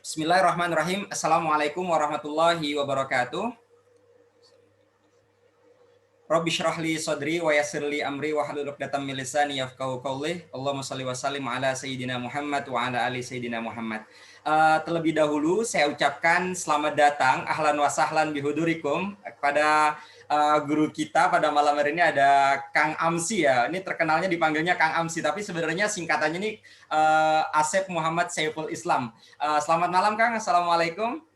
Bismillahirrahmanirrahim. Assalamualaikum warahmatullahi wabarakatuh. Rabbi shrah li sadri wa yassir li amri wa hlul 'uqdatam min lisani yafqahu qawli. Allahumma shalli wa sallim ala sayyidina Muhammad wa ala ali sayyidina Muhammad. Terlebih dahulu saya ucapkan selamat datang, ahlan wa sahlan bihudurikum, kepada guru kita pada malam hari ini ada Kang Amsi ya. Ini terkenalnya dipanggilnya Kang Amsi, tapi sebenarnya singkatannya ini Asep Muhammad Saiful Islam. Selamat malam Kang, Assalamualaikum.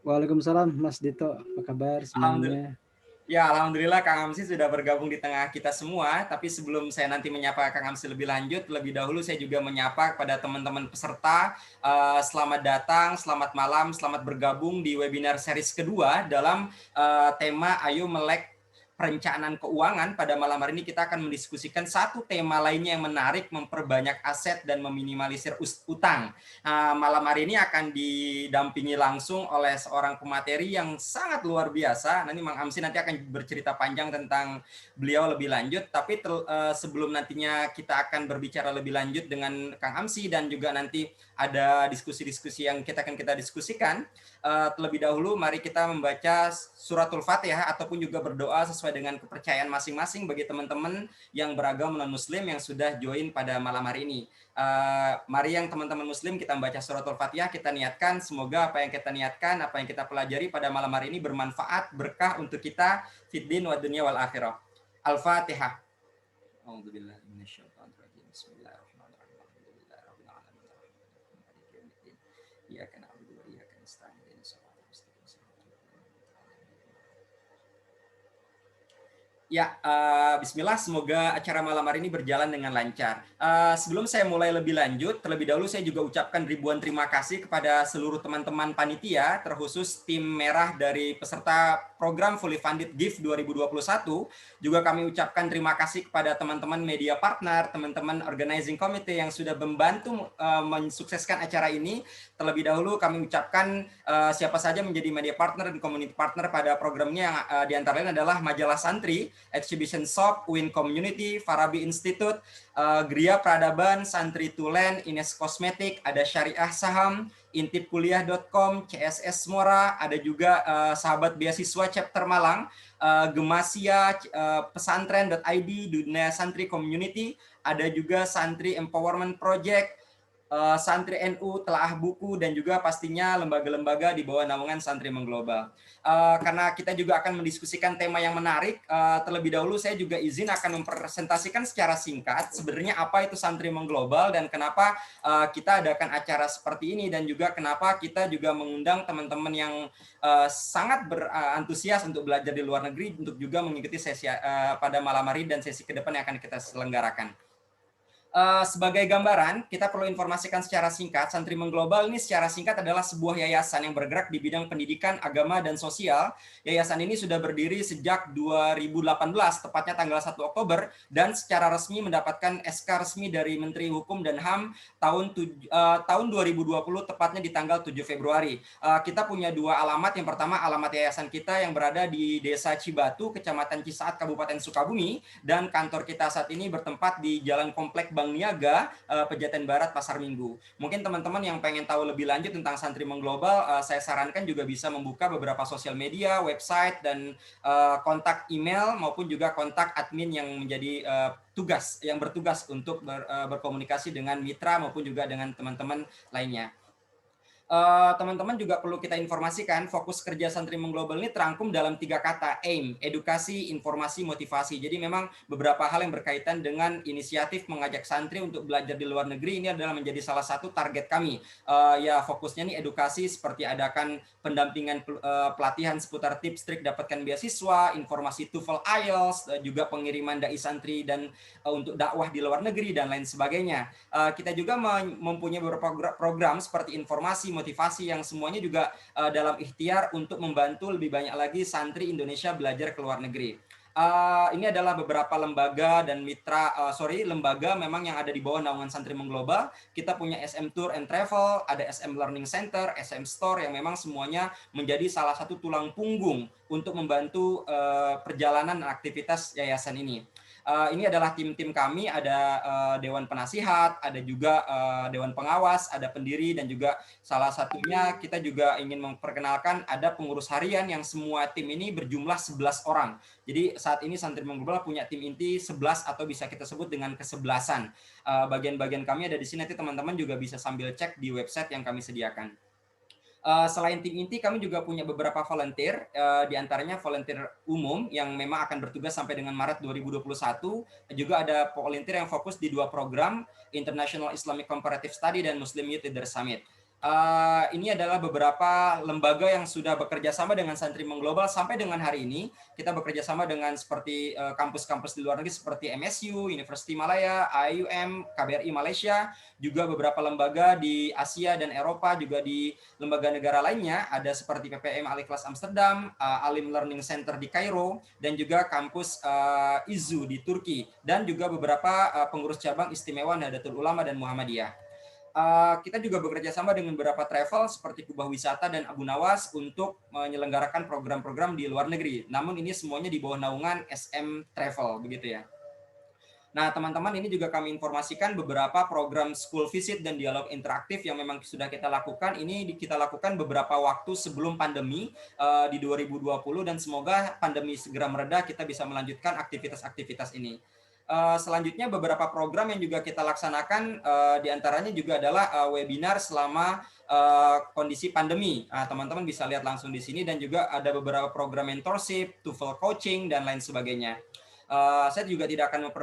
Waalaikumsalam Mas Dito, apa kabar Alhamdulillah. semuanya? Ya, alhamdulillah Kang Amsi sudah bergabung di tengah kita semua. Tapi sebelum saya nanti menyapa Kang Amsi lebih lanjut, lebih dahulu saya juga menyapa kepada teman-teman peserta. Selamat datang, selamat malam, selamat bergabung di webinar series kedua dalam tema Ayo Melek Perencanaan Keuangan. Pada malam hari ini kita akan mendiskusikan satu tema lainnya yang menarik, memperbanyak aset dan meminimalisir utang. Malam hari ini akan didampingi langsung oleh seorang pemateri yang sangat luar biasa. Nanti Mang Amsi nanti akan bercerita panjang tentang beliau lebih lanjut. Tapi sebelum nantinya kita akan berbicara lebih lanjut dengan Kang Amsi dan juga nanti ada diskusi-diskusi yang kita diskusikan, terlebih dahulu mari kita membaca suratul Fatihah ataupun juga berdoa sesuai dengan kepercayaan masing-masing bagi teman-teman yang beragama non-muslim yang sudah join pada malam hari ini. Mari yang teman-teman muslim kita membaca suratul Fatihah, kita niatkan semoga apa yang kita niatkan, apa yang kita pelajari pada malam hari ini bermanfaat, berkah untuk kita fid din wa dunya wal akhirah. Al-Fatihah. A'udzubillahi minasyaitonir rajim. Bismillahirrahmanirrahim. Alhamdulillahirabbil alamin. Maliki yaumiddin. Iyyaka na'budu wa iyyaka nasta'in. Ihdinas siratal mustaqim. Ya, bismillah, semoga acara malam hari ini berjalan dengan lancar. Sebelum saya mulai lebih lanjut, terlebih dahulu saya juga ucapkan ribuan terima kasih kepada seluruh teman-teman panitia, terkhusus tim merah dari peserta program Fully Funded Gift 2021. Juga kami ucapkan terima kasih kepada teman-teman media partner, teman-teman organizing committee yang sudah membantu mensukseskan acara ini. Terlebih dahulu kami ucapkan siapa saja menjadi media partner dan community partner pada programnya, yang diantara lain adalah Majalah Santri, Exhibition Shop, Win Community, Farabi Institute, Gria Peradaban, Santri Tulen, Ines Kosmetik, ada Syariah Saham, intipkuliah.com, CSS Mora, ada juga Sahabat Beasiswa Chapter Malang, Gemasia, Pesantren.id, Dunia Santri Community, ada juga Santri Empowerment Project, Santri NU, Telaah Buku, dan juga pastinya lembaga-lembaga di bawah naungan Santri Mengglobal. Karena kita juga akan mendiskusikan tema yang menarik, terlebih dahulu saya juga izin akan mempresentasikan secara singkat sebenarnya apa itu Santri Mengglobal dan kenapa kita adakan acara seperti ini, dan juga kenapa kita juga mengundang teman-teman yang sangat berantusias untuk belajar di luar negeri untuk juga mengikuti sesi pada malam hari dan sesi ke depan yang akan kita selenggarakan. Sebagai gambaran, kita perlu informasikan secara singkat, Santri Mengglobal ini secara singkat adalah sebuah yayasan yang bergerak di bidang pendidikan, agama, dan sosial. Yayasan ini sudah berdiri sejak 2018, tepatnya tanggal 1 Oktober, dan secara resmi mendapatkan SK resmi dari Menteri Hukum dan HAM tahun 2020, tepatnya di tanggal 7 Februari. Kita punya dua alamat. Yang pertama, alamat yayasan kita yang berada di Desa Cibatu, Kecamatan Cisaat, Kabupaten Sukabumi, dan kantor kita saat ini bertempat di Jalan Komplek Bank Niaga, Pejaten Barat, Pasar Minggu. Mungkin teman-teman yang pengen tahu lebih lanjut tentang Santri Mengglobal, saya sarankan juga bisa membuka beberapa sosial media, website, dan kontak email maupun juga kontak admin yang menjadi yang bertugas untuk berkomunikasi dengan mitra maupun juga dengan teman-teman lainnya. Teman-teman juga perlu kita informasikan, fokus kerja Santri Mengglobal ini terangkum dalam 3 kata, AIM, edukasi, informasi, motivasi. Jadi memang beberapa hal yang berkaitan dengan inisiatif mengajak santri untuk belajar di luar negeri ini adalah menjadi salah satu target kami. Ya fokusnya nih edukasi, seperti adakan pendampingan pelatihan seputar tips trik dapatkan beasiswa, informasi TOEFL IELTS, juga pengiriman dai santri dan untuk dakwah di luar negeri dan lain sebagainya. Kita juga mempunyai beberapa program seperti informasi, motivasi yang semuanya juga dalam ikhtiar untuk membantu lebih banyak lagi santri Indonesia belajar ke luar negeri. Ini adalah beberapa lembaga dan lembaga memang yang ada di bawah naungan Santri Mengglobal. Kita punya SM Tour and Travel, ada SM Learning Center, SM Store, yang memang semuanya menjadi salah satu tulang punggung untuk membantu perjalanan dan aktivitas yayasan ini. Ini adalah tim-tim kami, ada Dewan Penasihat, ada juga Dewan Pengawas, ada pendiri, dan juga salah satunya kita juga ingin memperkenalkan ada pengurus harian yang semua tim ini berjumlah 11 orang. Jadi saat ini Santri Mengglobal punya tim inti 11 atau bisa kita sebut dengan kesebelasan. Bagian-bagian kami ada di sini, nanti teman-teman juga bisa sambil cek di website yang kami sediakan. Selain tim inti, kami juga punya beberapa volunteer, di antaranya volunteer umum yang memang akan bertugas sampai dengan Maret 2021. Juga ada volunteer yang fokus di 2 program, International Islamic Comparative Study dan Muslim Youth Leader Summit. Ini adalah beberapa lembaga yang sudah bekerja sama dengan Santri Mengglobal sampai dengan hari ini. Kita bekerja sama dengan seperti kampus-kampus di luar negeri seperti MSU, University Malaya, IUM, KBRI Malaysia, juga beberapa lembaga di Asia dan Eropa, juga di lembaga negara lainnya, ada seperti PPM Al-Ikhlas Amsterdam, Alim Learning Center di Kairo, dan juga kampus IZU di Turki, dan juga beberapa pengurus cabang istimewa Nahdlatul Ulama dan Muhammadiyah. Kita juga bekerja sama dengan beberapa travel seperti Kubah Wisata dan Abu Nawas untuk menyelenggarakan program-program di luar negeri. Namun ini semuanya di bawah naungan SM Travel, begitu ya. Nah, teman-teman, ini juga kami informasikan beberapa program school visit dan dialog interaktif yang memang sudah kita lakukan. Ini kita lakukan beberapa waktu sebelum pandemi di 2020, dan semoga pandemi segera mereda, kita bisa melanjutkan aktivitas-aktivitas ini. Selanjutnya beberapa program yang juga kita laksanakan, diantaranya juga adalah webinar selama kondisi pandemi. Teman-teman bisa lihat langsung di sini, dan juga ada beberapa program mentorship, TOEFL coaching, dan lain sebagainya. Saya juga tidak akan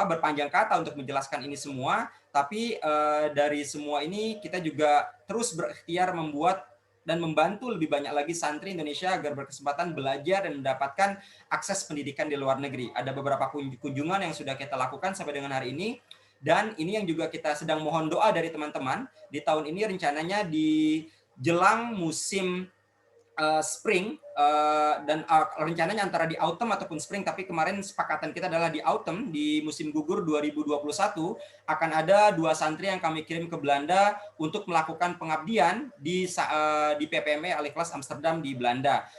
berpanjang kata untuk menjelaskan ini semua, tapi dari semua ini kita juga terus berikhtiar membuat dan membantu lebih banyak lagi santri Indonesia agar berkesempatan belajar dan mendapatkan akses pendidikan di luar negeri. Ada beberapa kunjungan yang sudah kita lakukan sampai dengan hari ini, dan ini yang juga kita sedang mohon doa dari teman-teman. Di tahun ini rencananya di jelang musim spring, dan rencananya antara di autumn ataupun spring, tapi kemarin sepakatan kita adalah di autumn, di musim gugur 2021 akan ada 2 santri yang kami kirim ke Belanda untuk melakukan pengabdian di PPME Al-Ikhlas Amsterdam di Belanda.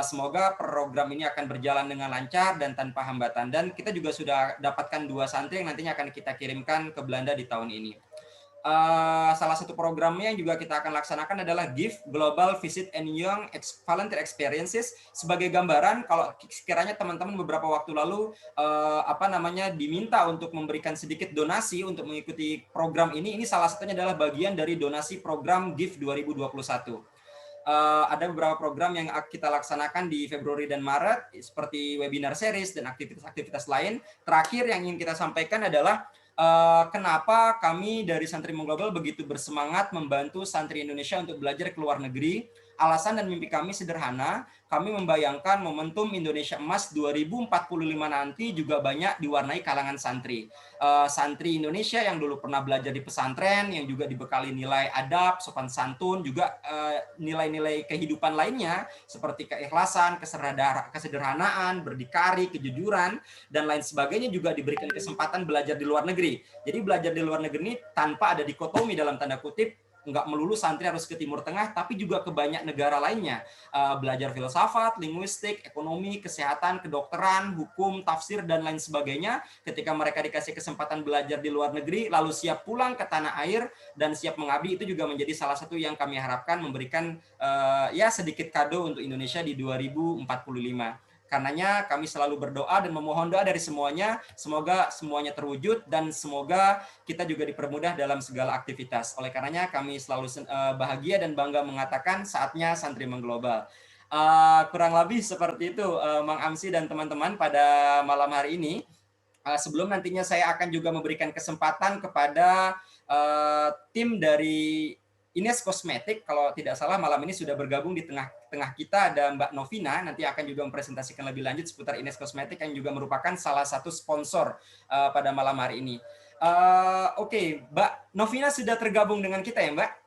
Semoga program ini akan berjalan dengan lancar dan tanpa hambatan, dan kita juga sudah dapatkan 2 santri yang nantinya akan kita kirimkan ke Belanda di tahun ini. Salah satu programnya yang juga kita akan laksanakan adalah GIFT, Global Visit and Young Volunteer Experiences. Sebagai gambaran, kalau sekiranya teman-teman beberapa waktu lalu diminta untuk memberikan sedikit donasi untuk mengikuti program ini salah satunya adalah bagian dari donasi program GIFT 2021. Ada beberapa program yang kita laksanakan di Februari dan Maret, seperti webinar series dan aktivitas-aktivitas lain. Terakhir yang ingin kita sampaikan adalah kenapa kami dari Santri Mengglobal begitu bersemangat membantu santri Indonesia untuk belajar ke luar negeri. Alasan dan mimpi kami sederhana, kami membayangkan momentum Indonesia Emas 2045 nanti juga banyak diwarnai kalangan santri. Santri Indonesia yang dulu pernah belajar di pesantren, yang juga dibekali nilai adab, sopan santun, juga nilai-nilai kehidupan lainnya seperti keikhlasan, kesederhanaan, berdikari, kejujuran, dan lain sebagainya, juga diberikan kesempatan belajar di luar negeri. Jadi belajar di luar negeri ini tanpa ada dikotomi dalam tanda kutip, nggak melulu santri harus ke Timur Tengah, tapi juga ke banyak negara lainnya. Belajar filsafat, linguistik, ekonomi, kesehatan, kedokteran, hukum, tafsir, dan lain sebagainya. Ketika mereka dikasih kesempatan belajar di luar negeri, lalu siap pulang ke tanah air dan siap mengabdi, itu juga menjadi salah satu yang kami harapkan memberikan sedikit kado untuk Indonesia di 2045. Karenanya kami selalu berdoa dan memohon doa dari semuanya, semoga semuanya terwujud dan semoga kita juga dipermudah dalam segala aktivitas. Oleh karenanya kami selalu bahagia dan bangga mengatakan saatnya Santri Mengglobal. Kurang lebih seperti itu, Mang Amsi dan teman-teman pada malam hari ini. Sebelum nantinya saya akan juga memberikan kesempatan kepada tim dari Ines Kosmetik, kalau tidak salah malam ini sudah bergabung di tengah kita ada Mbak Novina, nanti akan juga mempresentasikan lebih lanjut seputar Ines Kosmetik yang juga merupakan salah satu sponsor pada malam hari ini. Oke, Mbak Novina sudah tergabung dengan kita ya, Mbak?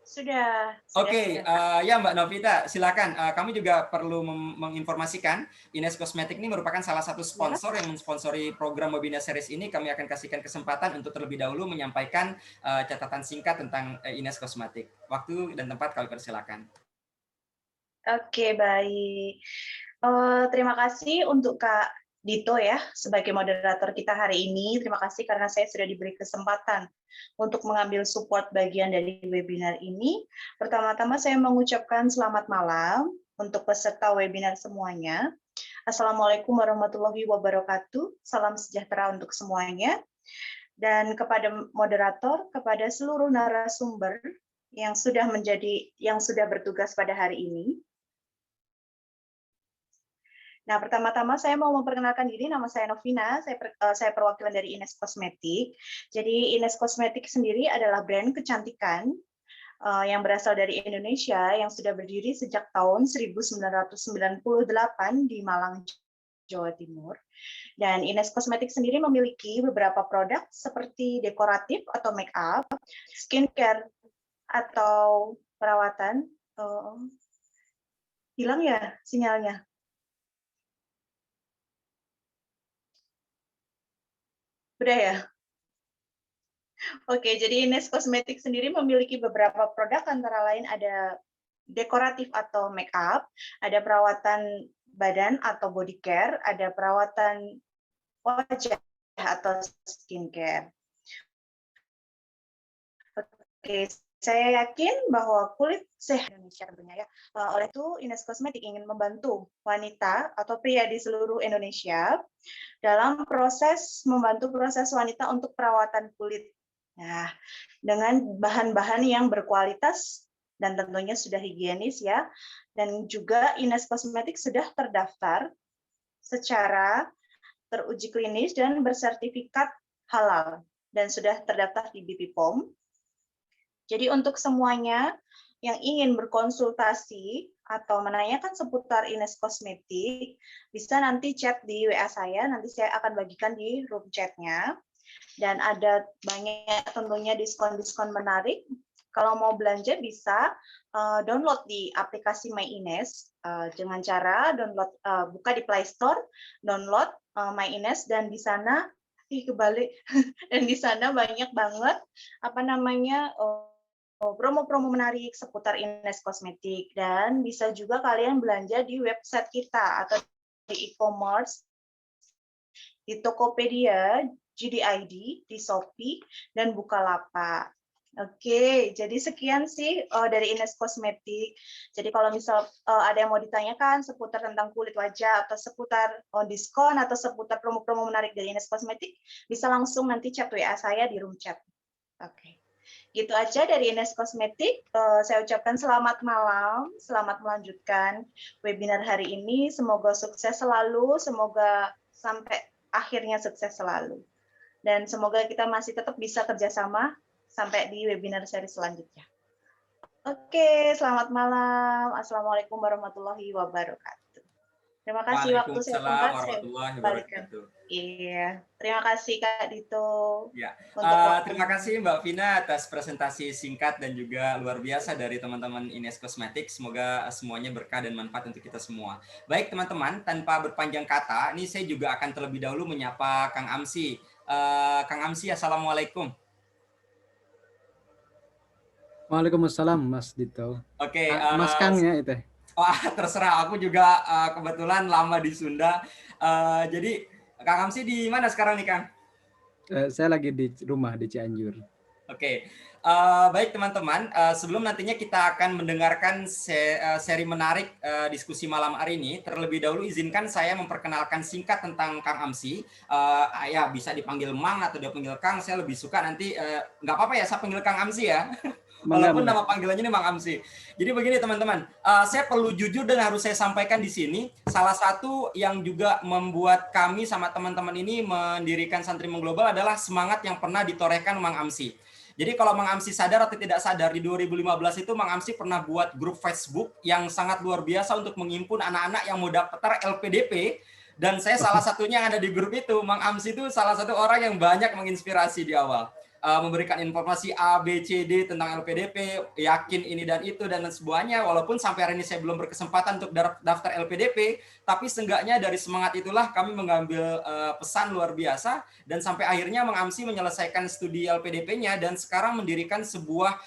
Sudah. Oke, ya Mbak Novita, silakan. Kami juga perlu menginformasikan Ines Kosmetik ini merupakan salah satu sponsor yang mensponsori program webinar series ini. Kami akan kasihkan kesempatan untuk terlebih dahulu menyampaikan catatan singkat tentang Ines Kosmetik. Waktu dan tempat kami persilakan. Oke, baik. Terima kasih untuk Kak Dito ya, sebagai moderator kita hari ini. Terima kasih karena saya sudah diberi kesempatan untuk mengambil support bagian dari webinar ini. Pertama-tama saya mengucapkan selamat malam untuk peserta webinar semuanya. Assalamualaikum warahmatullahi wabarakatuh. Salam sejahtera untuk semuanya. Dan kepada moderator, kepada seluruh narasumber yang sudah bertugas pada hari ini. Nah, pertama-tama saya mau memperkenalkan diri, nama saya Novina, saya perwakilan dari Ines Kosmetik. Jadi Ines Kosmetik sendiri adalah brand kecantikan yang berasal dari Indonesia yang sudah berdiri sejak tahun 1998 di Malang, Jawa Timur. Dan Ines Kosmetik sendiri memiliki beberapa produk seperti dekoratif atau make up, skincare atau perawatan. Hilang ya sinyalnya? Udah ya? Oke, jadi Ines Kosmetik sendiri memiliki beberapa produk, antara lain ada dekoratif atau make up, ada perawatan badan atau body care, ada perawatan wajah atau skincare. Oke, saya yakin bahwa kulit sehat Indonesia tentunya ya. Oleh itu, Ines Kosmetik ingin membantu wanita atau pria di seluruh Indonesia dalam membantu proses wanita untuk perawatan kulit. Nah, dengan bahan-bahan yang berkualitas dan tentunya sudah higienis ya. Dan juga Ines Kosmetik sudah terdaftar secara teruji klinis dan bersertifikat halal dan sudah terdaftar di BP POM. Jadi untuk semuanya yang ingin berkonsultasi atau menanyakan seputar Ines Kosmetik, bisa nanti chat di WA saya, nanti saya akan bagikan di room chatnya. Dan ada banyak tentunya diskon-diskon menarik. Kalau mau belanja bisa download di aplikasi My Ines dengan cara buka di Play Store, download My Ines, dan di sana kebalik dan di sana banyak banget promo-promo menarik seputar Ines Kosmetik. Dan bisa juga kalian belanja di website kita atau di e-commerce, di Tokopedia, JD.ID, di Shopee, dan Bukalapak. Oke, jadi sekian sih dari Ines Kosmetik. Jadi kalau misal ada yang mau ditanyakan seputar tentang kulit wajah atau seputar diskon atau seputar promo-promo menarik dari Ines Kosmetik, bisa langsung nanti chat WA saya di room chat. Oke, gitu aja dari Ines Kosmetik. Saya ucapkan selamat malam, selamat melanjutkan webinar hari ini. Semoga sukses selalu, semoga sampai akhirnya sukses selalu. Dan semoga kita masih tetap bisa kerjasama sampai di webinar seri selanjutnya. Oke, selamat malam. Assalamualaikum warahmatullahi wabarakatuh. Terima kasih waktu saya singkat. Warahmatullahi wabarakatuh. Iya, terima kasih Kak Dito. Ya, terima kasih Mbak Vina atas presentasi singkat dan juga luar biasa dari teman-teman Ines Kosmetik. Semoga semuanya berkah dan manfaat untuk kita semua. Baik teman-teman, tanpa berpanjang kata, ini saya juga akan terlebih dahulu menyapa Kang Amsi. Kang Amsi, assalamualaikum. Waalaikumsalam Mas Dito. Oke, Mas Kang ya itu. Wah, terserah, aku juga kebetulan lama di Sunda. Jadi Kang Amsi di mana sekarang nih Kang? Saya lagi di rumah di Cianjur. Oke, baik teman-teman, sebelum nantinya kita akan mendengarkan seri menarik diskusi malam hari ini, terlebih dahulu izinkan saya memperkenalkan singkat tentang Kang Amsi. Ya, bisa dipanggil Mang atau dipanggil Kang, saya lebih suka nanti, nggak apa-apa ya, saya panggil Kang Amsi ya. Walaupun nama panggilannya ini Mang Amsi. Jadi begini teman-teman, saya perlu jujur dan harus saya sampaikan di sini, salah satu yang juga membuat kami sama teman-teman ini mendirikan Santri Mengglobal adalah semangat yang pernah ditorehkan Mang Amsi. Jadi kalau Mang Amsi sadar atau tidak sadar, di 2015 itu Mang Amsi pernah buat grup Facebook yang sangat luar biasa untuk menghimpun anak-anak yang mau daftar LPDP, dan saya salah satunya yang ada di grup itu. Mang Amsi itu salah satu orang yang banyak menginspirasi di awal. Memberikan informasi A, B, C, D tentang LPDP, yakin ini dan itu dan semuanya. Walaupun sampai hari ini saya belum berkesempatan untuk daftar LPDP, tapi seenggaknya dari semangat itulah kami mengambil pesan luar biasa, dan sampai akhirnya Mang Amsi menyelesaikan studi LPDP-nya dan sekarang mendirikan sebuah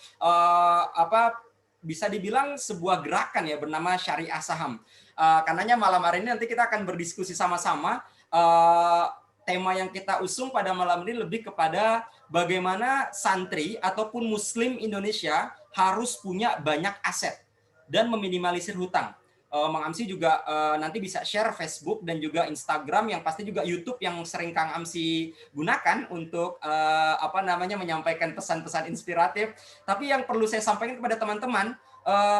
bisa dibilang sebuah gerakan ya bernama Syariah Saham. Karenanya malam hari ini nanti kita akan berdiskusi sama-sama uh, tema yang kita usung pada malam ini lebih kepada bagaimana santri ataupun Muslim Indonesia harus punya banyak aset dan meminimalisir hutang. Mang Amsi juga nanti bisa share Facebook dan juga Instagram, yang pasti juga YouTube yang sering Kang Amsi gunakan untuk menyampaikan pesan-pesan inspiratif. Tapi yang perlu saya sampaikan kepada teman-teman,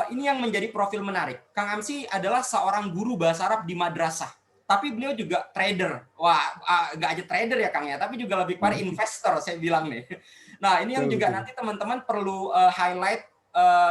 ini yang menjadi profil menarik. Kang Amsi adalah seorang guru bahasa Arab di madrasah, tapi beliau juga trader. Wah, nggak aja trader ya Kang ya, tapi juga lebih pada investor, saya bilang nih. Nah, ini yang juga nanti teman-teman perlu highlight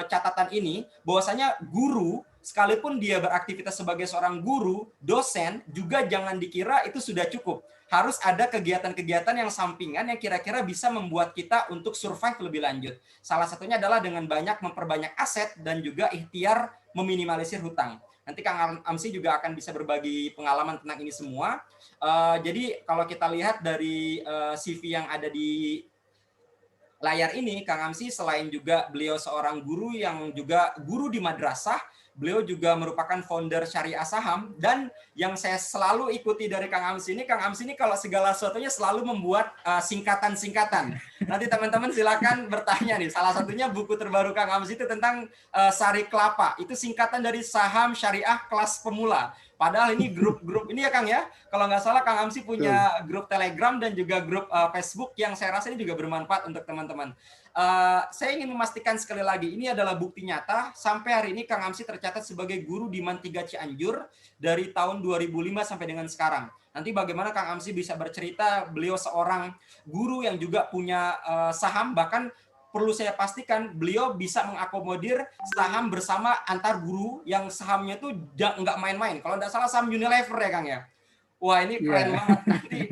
catatan ini, bahwasanya guru, sekalipun dia beraktivitas sebagai seorang guru, dosen, juga jangan dikira itu sudah cukup. Harus ada kegiatan-kegiatan yang sampingan yang kira-kira bisa membuat kita untuk survive lebih lanjut. Salah satunya adalah dengan banyak memperbanyak aset dan juga ikhtiar meminimalisir hutang. Nanti Kang Amsi juga akan bisa berbagi pengalaman tentang ini semua. Jadi kalau kita lihat dari CV yang ada di layar ini, Kang Amsi selain juga beliau seorang guru yang juga guru di madrasah, beliau juga merupakan founder Syariah Saham. Dan yang saya selalu ikuti dari Kang Amsi ini kalau segala sesuatunya selalu membuat singkatan-singkatan. Nanti teman-teman silakan bertanya nih. Salah satunya buku terbaru Kang Amsi itu tentang Sari Kelapa. Itu singkatan dari Saham Syariah Kelas Pemula. Padahal ini grup-grup ini ya Kang ya. Kalau nggak salah Kang Amsi punya grup Telegram dan juga grup Facebook yang saya rasa ini juga bermanfaat untuk teman-teman. Saya ingin memastikan sekali lagi, ini adalah bukti nyata. Sampai hari ini Kang Amsi tercatat sebagai guru di MAN 3 Cianjur dari tahun 2005 sampai dengan sekarang. Nanti bagaimana Kang Amsi bisa bercerita, beliau seorang guru yang juga punya saham, bahkan perlu saya pastikan beliau bisa mengakomodir saham bersama antar guru yang sahamnya tuh nggak main-main. Kalau nggak salah saham Unilever ya Kang ya. Wah ini keren banget.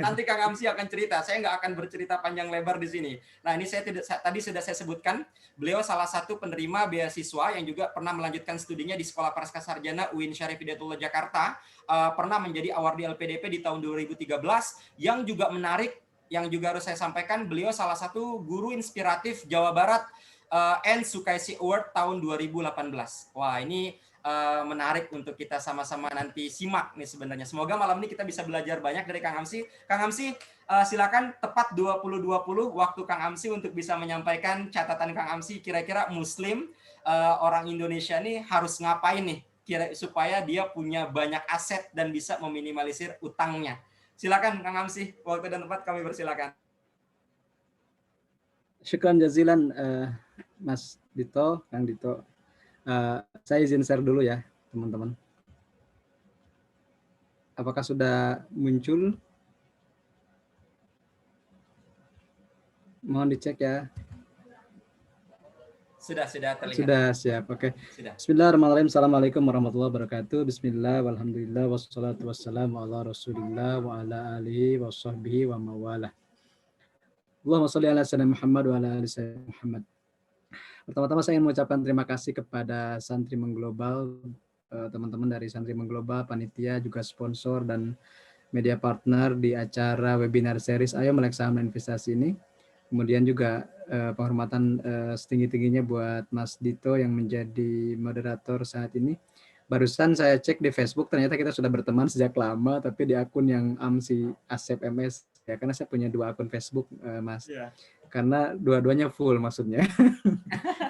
Nanti Kang Amsi akan cerita. Saya nggak akan bercerita panjang lebar di sini. Nah ini tadi sudah saya sebutkan. Beliau salah satu penerima beasiswa yang juga pernah melanjutkan studinya di Sekolah Praska Sarjana UIN Syarif Hidayatullah Jakarta. Pernah menjadi awardee LPDP di tahun 2013. Yang juga menarik, yang juga harus saya sampaikan, beliau salah satu guru inspiratif Jawa Barat and Sukaisi Award tahun 2018. Wah ini menarik untuk kita sama-sama nanti simak nih sebenarnya. Semoga malam ini kita bisa belajar banyak dari Kang Amsi. Kang Amsi, silakan tepat 20.20 waktu Kang Amsi untuk bisa menyampaikan catatan Kang Amsi, kira-kira Muslim orang Indonesia nih harus ngapain nih supaya dia punya banyak aset dan bisa meminimalisir utangnya. Silakan Kang Amsi, waktu dan tempat kami persilakan. Syukran jazilan Mas Dito, Kang Dito. Saya izin share dulu ya, teman-teman. Apakah sudah muncul? Mohon dicek ya. Sudah terlihat. Sudah siap, oke. Sudah. Bismillahirrahmanirrahim. Assalamualaikum warahmatullahi wabarakatuh. Bismillah, walhamdulillah, wassalatu wassalamu ala rasulillah wa ala alihi wa sahbihi wa mawalah. Allahumma sholli ala sayyidina Muhammad wa ala ali sayyidina Muhammad. Pertama-tama saya ingin mengucapkan terima kasih kepada Santri Mengglobal, teman-teman dari Santri Mengglobal, panitia, juga sponsor dan media partner di acara webinar series Ayo Melek Saham dan Investasi ini. Kemudian juga penghormatan setinggi-tingginya buat Mas Dito yang menjadi moderator saat ini. Barusan saya cek di Facebook, ternyata kita sudah berteman sejak lama, tapi di akun yang Amsi Asep MS, ya, karena saya punya 2 akun Facebook, Mas. Yeah. Karena dua-duanya full maksudnya.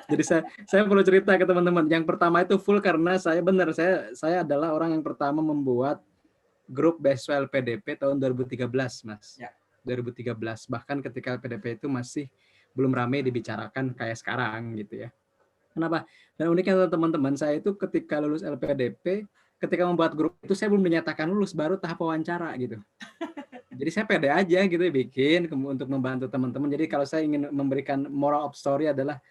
Jadi saya perlu cerita ke teman-teman. Yang pertama itu full karena saya adalah orang yang pertama membuat grup beasiswa LPDP tahun 2013, Mas. Yeah. 2013. Bahkan ketika LPDP itu masih belum ramai dibicarakan kayak sekarang gitu ya. Kenapa? Dan uniknya teman-teman, saya itu ketika lulus LPDP, ketika membuat grup itu saya belum dinyatakan lulus, baru tahap wawancara gitu. Jadi saya pede aja gitu bikin untuk membantu teman-teman. Jadi kalau saya ingin memberikan moral of story adalah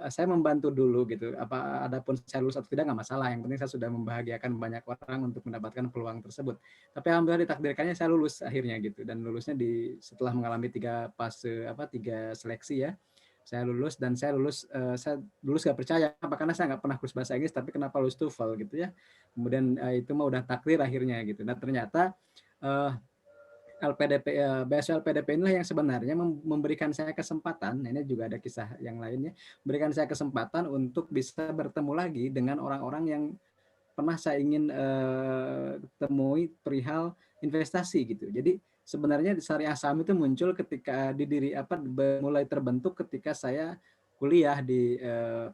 saya membantu dulu gitu. Adapun saya lulus atau tidak nggak masalah. Yang penting saya sudah membahagiakan banyak orang untuk mendapatkan peluang tersebut. Tapi alhamdulillah ditakdirkannya saya lulus akhirnya gitu. Dan lulusnya setelah mengalami 3 seleksi ya. Saya lulus saya lulus gak percaya karena saya nggak pernah kursus bahasa Inggris, tapi kenapa lulus TOEFL gitu ya. Kemudian itu mah udah takdir akhirnya gitu. Nah ternyata LPDP, beasiswa LPDP inilah yang sebenarnya memberikan saya kesempatan, ini juga ada kisah yang lainnya, memberikan saya kesempatan untuk bisa bertemu lagi dengan orang-orang yang pernah saya ingin temui perihal investasi gitu. Jadi sebenarnya syariah saham itu muncul ketika mulai terbentuk ketika saya kuliah di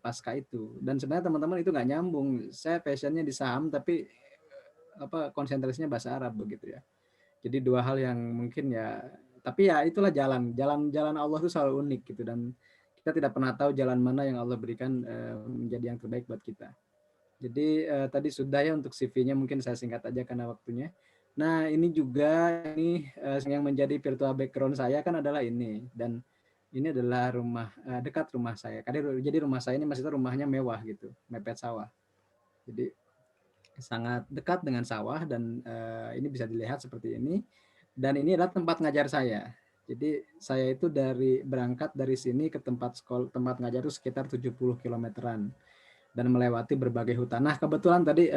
pasca itu. Dan sebenarnya teman-teman itu nggak nyambung. Saya passionnya di saham tapi konsentrasinya bahasa Arab begitu ya. Jadi dua hal yang mungkin ya, tapi ya itulah jalan Allah itu selalu unik gitu, dan kita tidak pernah tahu jalan mana yang Allah berikan menjadi yang terbaik buat kita. Jadi tadi sudah ya untuk CV-nya, mungkin saya singkat aja karena waktunya. Nah ini juga yang menjadi virtual background saya kan adalah ini, dan ini adalah rumah dekat rumah saya. Jadi rumah saya ini maksudnya rumahnya mewah gitu, mepet sawah. Jadi sangat dekat dengan sawah, dan ini bisa dilihat seperti ini. Dan ini adalah tempat ngajar saya. Jadi saya itu berangkat dari sini ke tempat ngajar itu sekitar 70 kilometeran dan melewati berbagai hutan. Nah, kebetulan tadi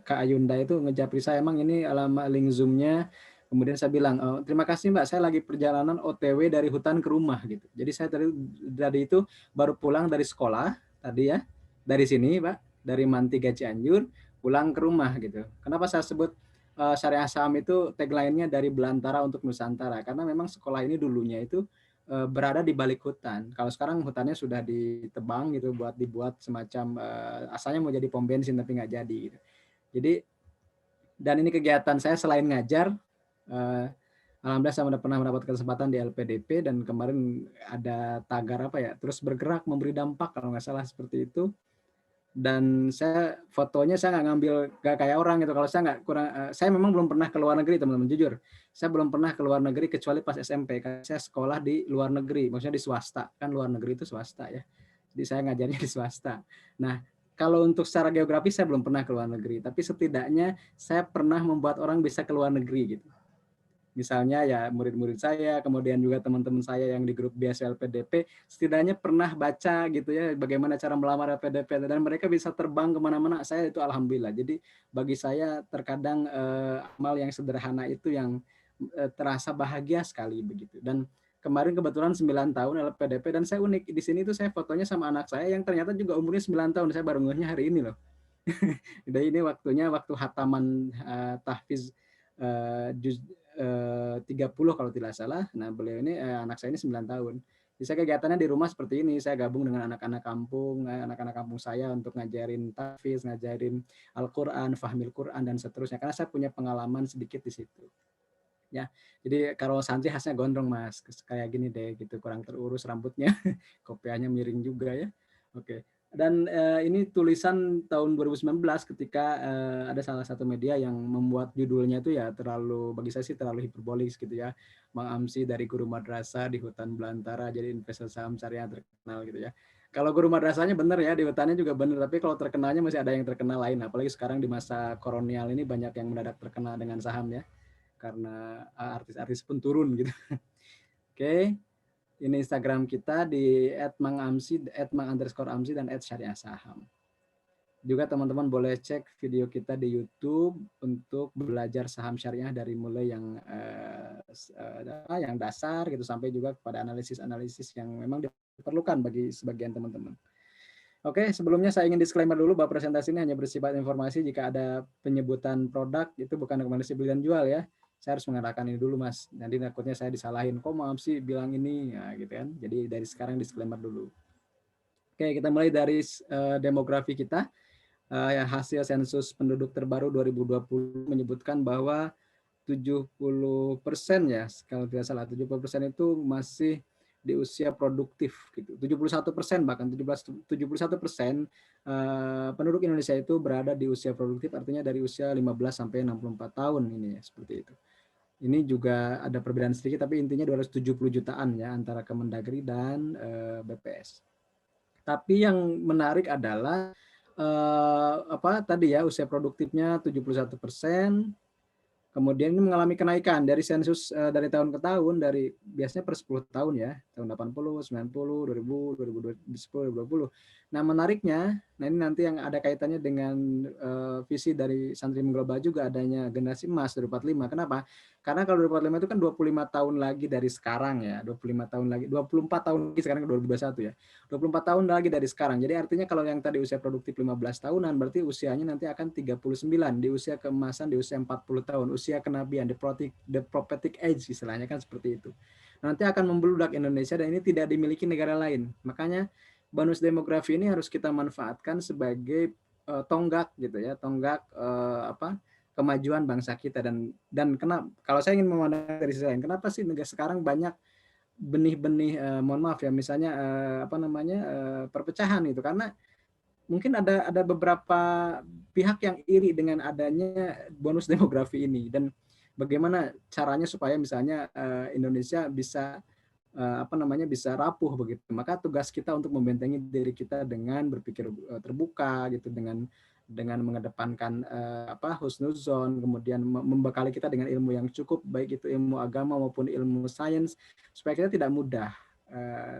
Kak Ayunda itu ngejapri saya, emang ini alamat link Zoom-nya. Kemudian saya bilang, oh, terima kasih Mbak, saya lagi perjalanan OTW dari hutan ke rumah gitu. Jadi saya tadi itu baru pulang dari sekolah tadi ya, dari sini Pak, dari Mantiga Cianjur pulang ke rumah gitu. Kenapa saya sebut Syariah Saham itu tagline-nya dari Belantara untuk Nusantara? Karena memang sekolah ini dulunya itu berada di balik hutan. Kalau sekarang hutannya sudah ditebang gitu buat dibuat semacam asalnya mau jadi pom bensin tapi nggak jadi gitu. Jadi, dan ini kegiatan saya selain ngajar, alhamdulillah saya udah pernah mendapatkan kesempatan di LPDP, dan kemarin ada tagar terus bergerak memberi dampak kalau nggak salah seperti itu. Dan saya fotonya saya nggak ngambil gak kayak orang gitu. Kalau saya memang belum pernah ke luar negeri teman-teman, jujur. Saya belum pernah ke luar negeri kecuali pas SMP. Karena saya sekolah di luar negeri, maksudnya di swasta. Kan luar negeri itu swasta ya. Jadi saya ngajarnya di swasta. Nah, kalau untuk secara geografis saya belum pernah ke luar negeri, tapi setidaknya saya pernah membuat orang bisa ke luar negeri gitu. Misalnya ya murid-murid saya, kemudian juga teman-teman saya yang di grup biasa LPDP, setidaknya pernah baca gitu ya bagaimana cara melamar LPDP, dan mereka bisa terbang kemana-mana. Saya itu alhamdulillah. Jadi bagi saya terkadang amal yang sederhana itu yang terasa bahagia sekali begitu. Dan kemarin kebetulan 9 tahun LPDP, dan saya unik di sini tuh saya fotonya sama anak saya yang ternyata juga umurnya 9 tahun. Saya baru ngehnya hari ini loh. Jadi ini waktu hataman tahfiz juz 30 kalau tidak salah. Nah, beliau ini anak saya ini 9 tahun. Jadi saya kegiatannya di rumah seperti ini. Saya gabung dengan anak-anak kampung saya untuk ngajarin tahfiz, ngajarin Al-Qur'an, fahmil Qur'an dan seterusnya. Karena saya punya pengalaman sedikit di situ. Ya. Jadi kalau santri khasnya gondrong, Mas. Kayak gini deh gitu, kurang terurus rambutnya. Kopiahnya miring juga ya. Oke. Dan ini tulisan tahun 2019 ketika ada salah satu media yang membuat judulnya itu ya bagi saya sih terlalu hiperbolis gitu ya. Mang Amsi dari guru madrasah di hutan belantara jadi investor saham syariah terkenal gitu ya. Kalau guru madrasahnya benar ya, di hutannya juga benar, tapi kalau terkenalnya masih ada yang terkenal lain. Apalagi sekarang di masa kolonial ini banyak yang mendadak terkenal dengan saham ya. Karena artis-artis pun turun gitu. Oke. Ini Instagram kita di @mangamsi, @mang_amsi dan @syariahsaham. Juga teman-teman boleh cek video kita di YouTube untuk belajar saham syariah dari mulai yang dasar gitu sampai juga kepada analisis-analisis yang memang diperlukan bagi sebagian teman-teman. Oke, sebelumnya saya ingin disclaimer dulu bahwa presentasi ini hanya bersifat informasi. Jika ada penyebutan produk itu bukan rekomendasi beli dan jual ya. Saya harus mengatakan ini dulu Mas, nanti takutnya saya disalahin, kok maaf sih bilang ini, ya, gitu kan. Jadi dari sekarang disclaimer dulu. Oke, kita mulai dari demografi kita. Hasil sensus penduduk terbaru 2020 menyebutkan bahwa 70% ya, kalau tidak salah 70% itu masih di usia produktif gitu. 71% bahkan 71% penduduk Indonesia itu berada di usia produktif, artinya dari usia 15 sampai 64 tahun ini ya, seperti itu. Ini juga ada perbedaan sedikit, tapi intinya 270 jutaan ya antara Kemendagri dan BPS. Tapi yang menarik adalah tadi ya usia produktifnya 71%. Kemudian ini mengalami kenaikan dari sensus dari tahun ke tahun, dari biasanya per 10 tahun ya, tahun 80, 90, 2000, 2010, 2020. Nah menariknya Nah ini nanti yang ada kaitannya dengan visi dari Santri Global juga adanya generasi emas 2045. Kenapa? Karena kalau 2045 itu kan 25 tahun lagi dari sekarang ya, 25 tahun lagi, 24 tahun lagi sekarang ke 2021 ya. 24 tahun lagi dari sekarang. Jadi artinya kalau yang tadi usia produktif 15 tahunan, berarti usianya nanti akan 39 di usia keemasan, di usia 40 tahun, usia kenabian, the prophetic age istilahnya kan seperti itu. Nanti akan membludak Indonesia dan ini tidak dimiliki negara lain. Makanya bonus demografi ini harus kita manfaatkan sebagai tonggak gitu ya, tonggak kemajuan bangsa kita dan kenapa kalau saya ingin memandang dari sisi lain, kenapa sih negara sekarang banyak benih-benih mohon maaf ya misalnya perpecahan itu karena mungkin ada beberapa pihak yang iri dengan adanya bonus demografi ini dan bagaimana caranya supaya misalnya Indonesia bisa bisa rapuh begitu. Maka tugas kita untuk membentengi diri kita dengan berpikir terbuka gitu, dengan mengedepankan husnuzon, kemudian membekali kita dengan ilmu yang cukup, baik itu ilmu agama maupun ilmu sains, supaya kita tidak mudah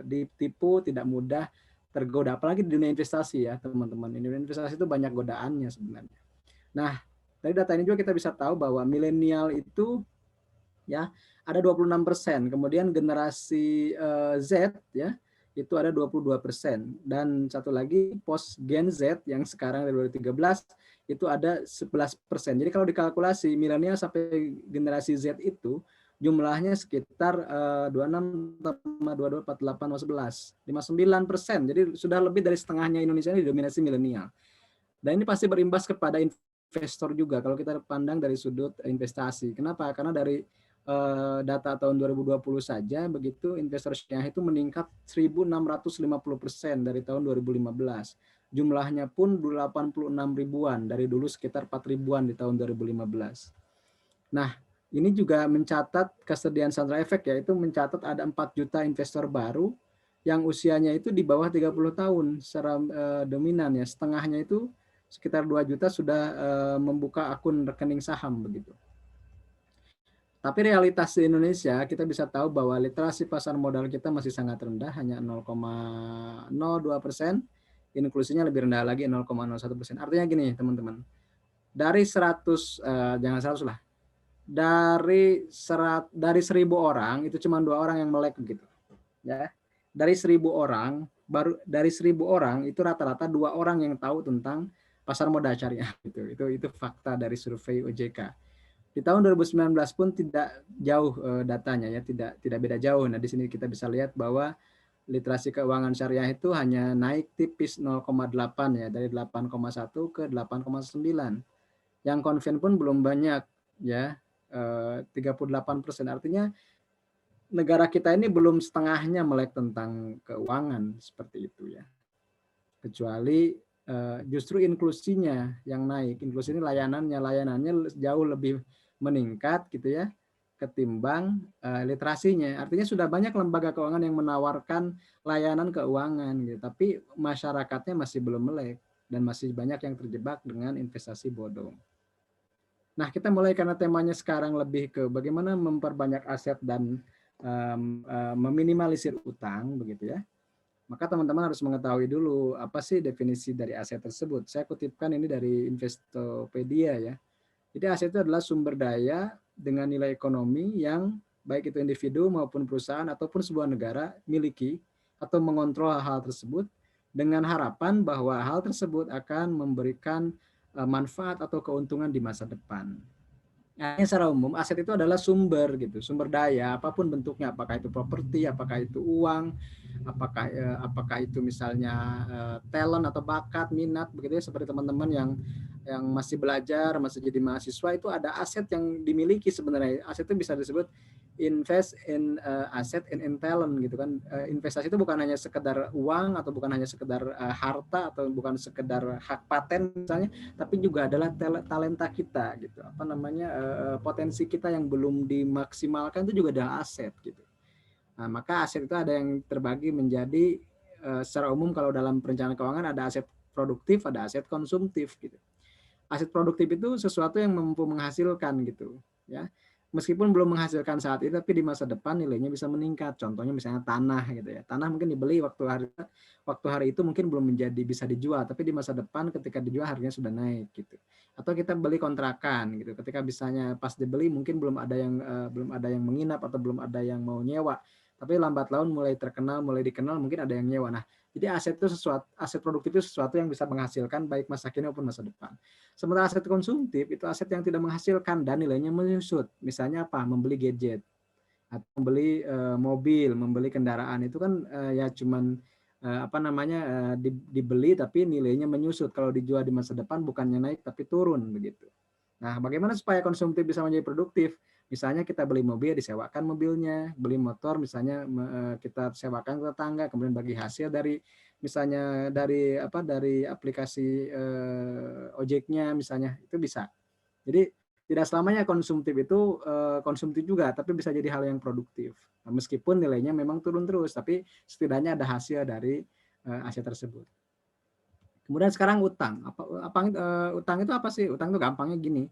ditipu, tidak mudah tergoda. Apalagi di dunia investasi ya teman-teman. Di dunia investasi itu banyak godaannya sebenarnya. Nah, dari data ini juga kita bisa tahu bahwa milenial itu ya ada 26%, kemudian generasi Z ya itu ada 22%, dan satu lagi post Gen Z yang sekarang dari 2013 itu ada 11%. Jadi kalau dikalkulasi milenial sampai generasi Z itu jumlahnya sekitar 26, 22, 48, 11, 59%. Jadi sudah lebih dari setengahnya Indonesia ini didominasi milenial. Dan ini pasti berimbas kepada investor juga kalau kita pandang dari sudut investasi. Kenapa? Karena dari data tahun 2020 saja begitu investor syariah itu meningkat 1.650% dari tahun 2015. Jumlahnya pun 86 ribuan dari dulu sekitar 4 ribuan di tahun 2015. Nah, ini juga mencatat kesediaan Sandra Efek, yaitu mencatat ada 4 juta investor baru yang usianya itu di bawah 30 tahun secara dominan ya. Setengahnya itu sekitar 2 juta sudah membuka akun rekening saham begitu. Tapi realitas di Indonesia kita bisa tahu bahwa literasi pasar modal kita masih sangat rendah, hanya 0,02%, inklusinya lebih rendah lagi 0,01%. Artinya gini teman-teman, dari 100 jangan 100 lah, dari 1000 orang itu cuma 2 orang yang melek begitu. Ya. Dari 1000 orang, baru dari 1000 orang itu rata-rata 2 orang yang tahu tentang pasar modal syariah gitu. Itu fakta dari survei OJK. Di tahun 2019 pun tidak jauh datanya ya, tidak beda jauh. Nah, di sini kita bisa lihat bahwa literasi keuangan syariah itu hanya naik tipis 0,8 ya, dari 8,1 ke 8,9. Yang konven pun belum banyak ya, 38%. Artinya negara kita ini belum setengahnya melek tentang keuangan seperti itu ya. Kecuali justru inklusinya yang naik. Inklusi ini layanannya jauh lebih meningkat gitu ya ketimbang literasinya. Artinya sudah banyak lembaga keuangan yang menawarkan layanan keuangan gitu, tapi masyarakatnya masih belum melek dan masih banyak yang terjebak dengan investasi bodong. Nah, kita mulai karena temanya sekarang lebih ke bagaimana memperbanyak aset dan meminimalisir utang begitu ya. Maka teman-teman harus mengetahui dulu apa sih definisi dari aset tersebut. Saya kutipkan ini dari Investopedia ya. Jadi aset itu adalah sumber daya dengan nilai ekonomi yang baik itu individu maupun perusahaan ataupun sebuah negara miliki atau mengontrol hal tersebut dengan harapan bahwa hal tersebut akan memberikan manfaat atau keuntungan di masa depan. Nah, secara umum aset itu adalah sumber gitu, sumber daya apapun bentuknya, apakah itu properti, apakah itu uang, apakah itu misalnya talent atau bakat, minat begitu ya, seperti teman-teman yang masih belajar, masih jadi mahasiswa itu ada aset yang dimiliki sebenarnya. Aset itu bisa disebut invest in asset in talent gitu kan. Investasi itu bukan hanya sekedar uang atau bukan hanya sekedar harta atau bukan sekedar hak paten misalnya, tapi juga adalah talenta kita gitu. Potensi kita yang belum dimaksimalkan itu juga adalah aset gitu. Nah, maka aset itu ada yang terbagi menjadi secara umum kalau dalam perencanaan keuangan ada aset produktif, ada aset konsumtif gitu. Aset produktif itu sesuatu yang mampu menghasilkan gitu, ya. meskipun belum menghasilkan saat ini, tapi di masa depan nilainya bisa meningkat. Contohnya misalnya tanah gitu ya. Tanah mungkin dibeli waktu hari itu mungkin belum menjadi bisa dijual, tapi di masa depan ketika dijual harganya sudah naik gitu. Atau kita beli kontrakan gitu. Ketika misalnya pas dibeli mungkin belum ada yang menginap atau belum ada yang mau nyewa. Tapi lambat laun mulai terkenal, mulai dikenal, mungkin ada yang nyewa. Nah, jadi aset produktif itu sesuatu yang bisa menghasilkan baik masa kini maupun masa depan. Sementara aset konsumtif itu aset yang tidak menghasilkan dan nilainya menyusut. Misalnya apa? Membeli gadget atau membeli mobil, membeli kendaraan itu kan ya cuman dibeli tapi nilainya menyusut. Kalau dijual di masa depan bukannya naik tapi turun begitu. Nah, bagaimana supaya konsumtif bisa menjadi produktif? Misalnya kita beli mobil, disewakan mobilnya, beli motor misalnya kita sewakan ke tetangga, kemudian bagi hasil dari misalnya dari aplikasi ojeknya misalnya, itu bisa. Jadi tidak selamanya konsumtif itu konsumtif juga, tapi bisa jadi hal yang produktif. Nah, meskipun nilainya memang turun terus, tapi setidaknya ada hasil dari aset tersebut. Kemudian sekarang utang. Utang itu apa sih? Utang itu gampangnya gini.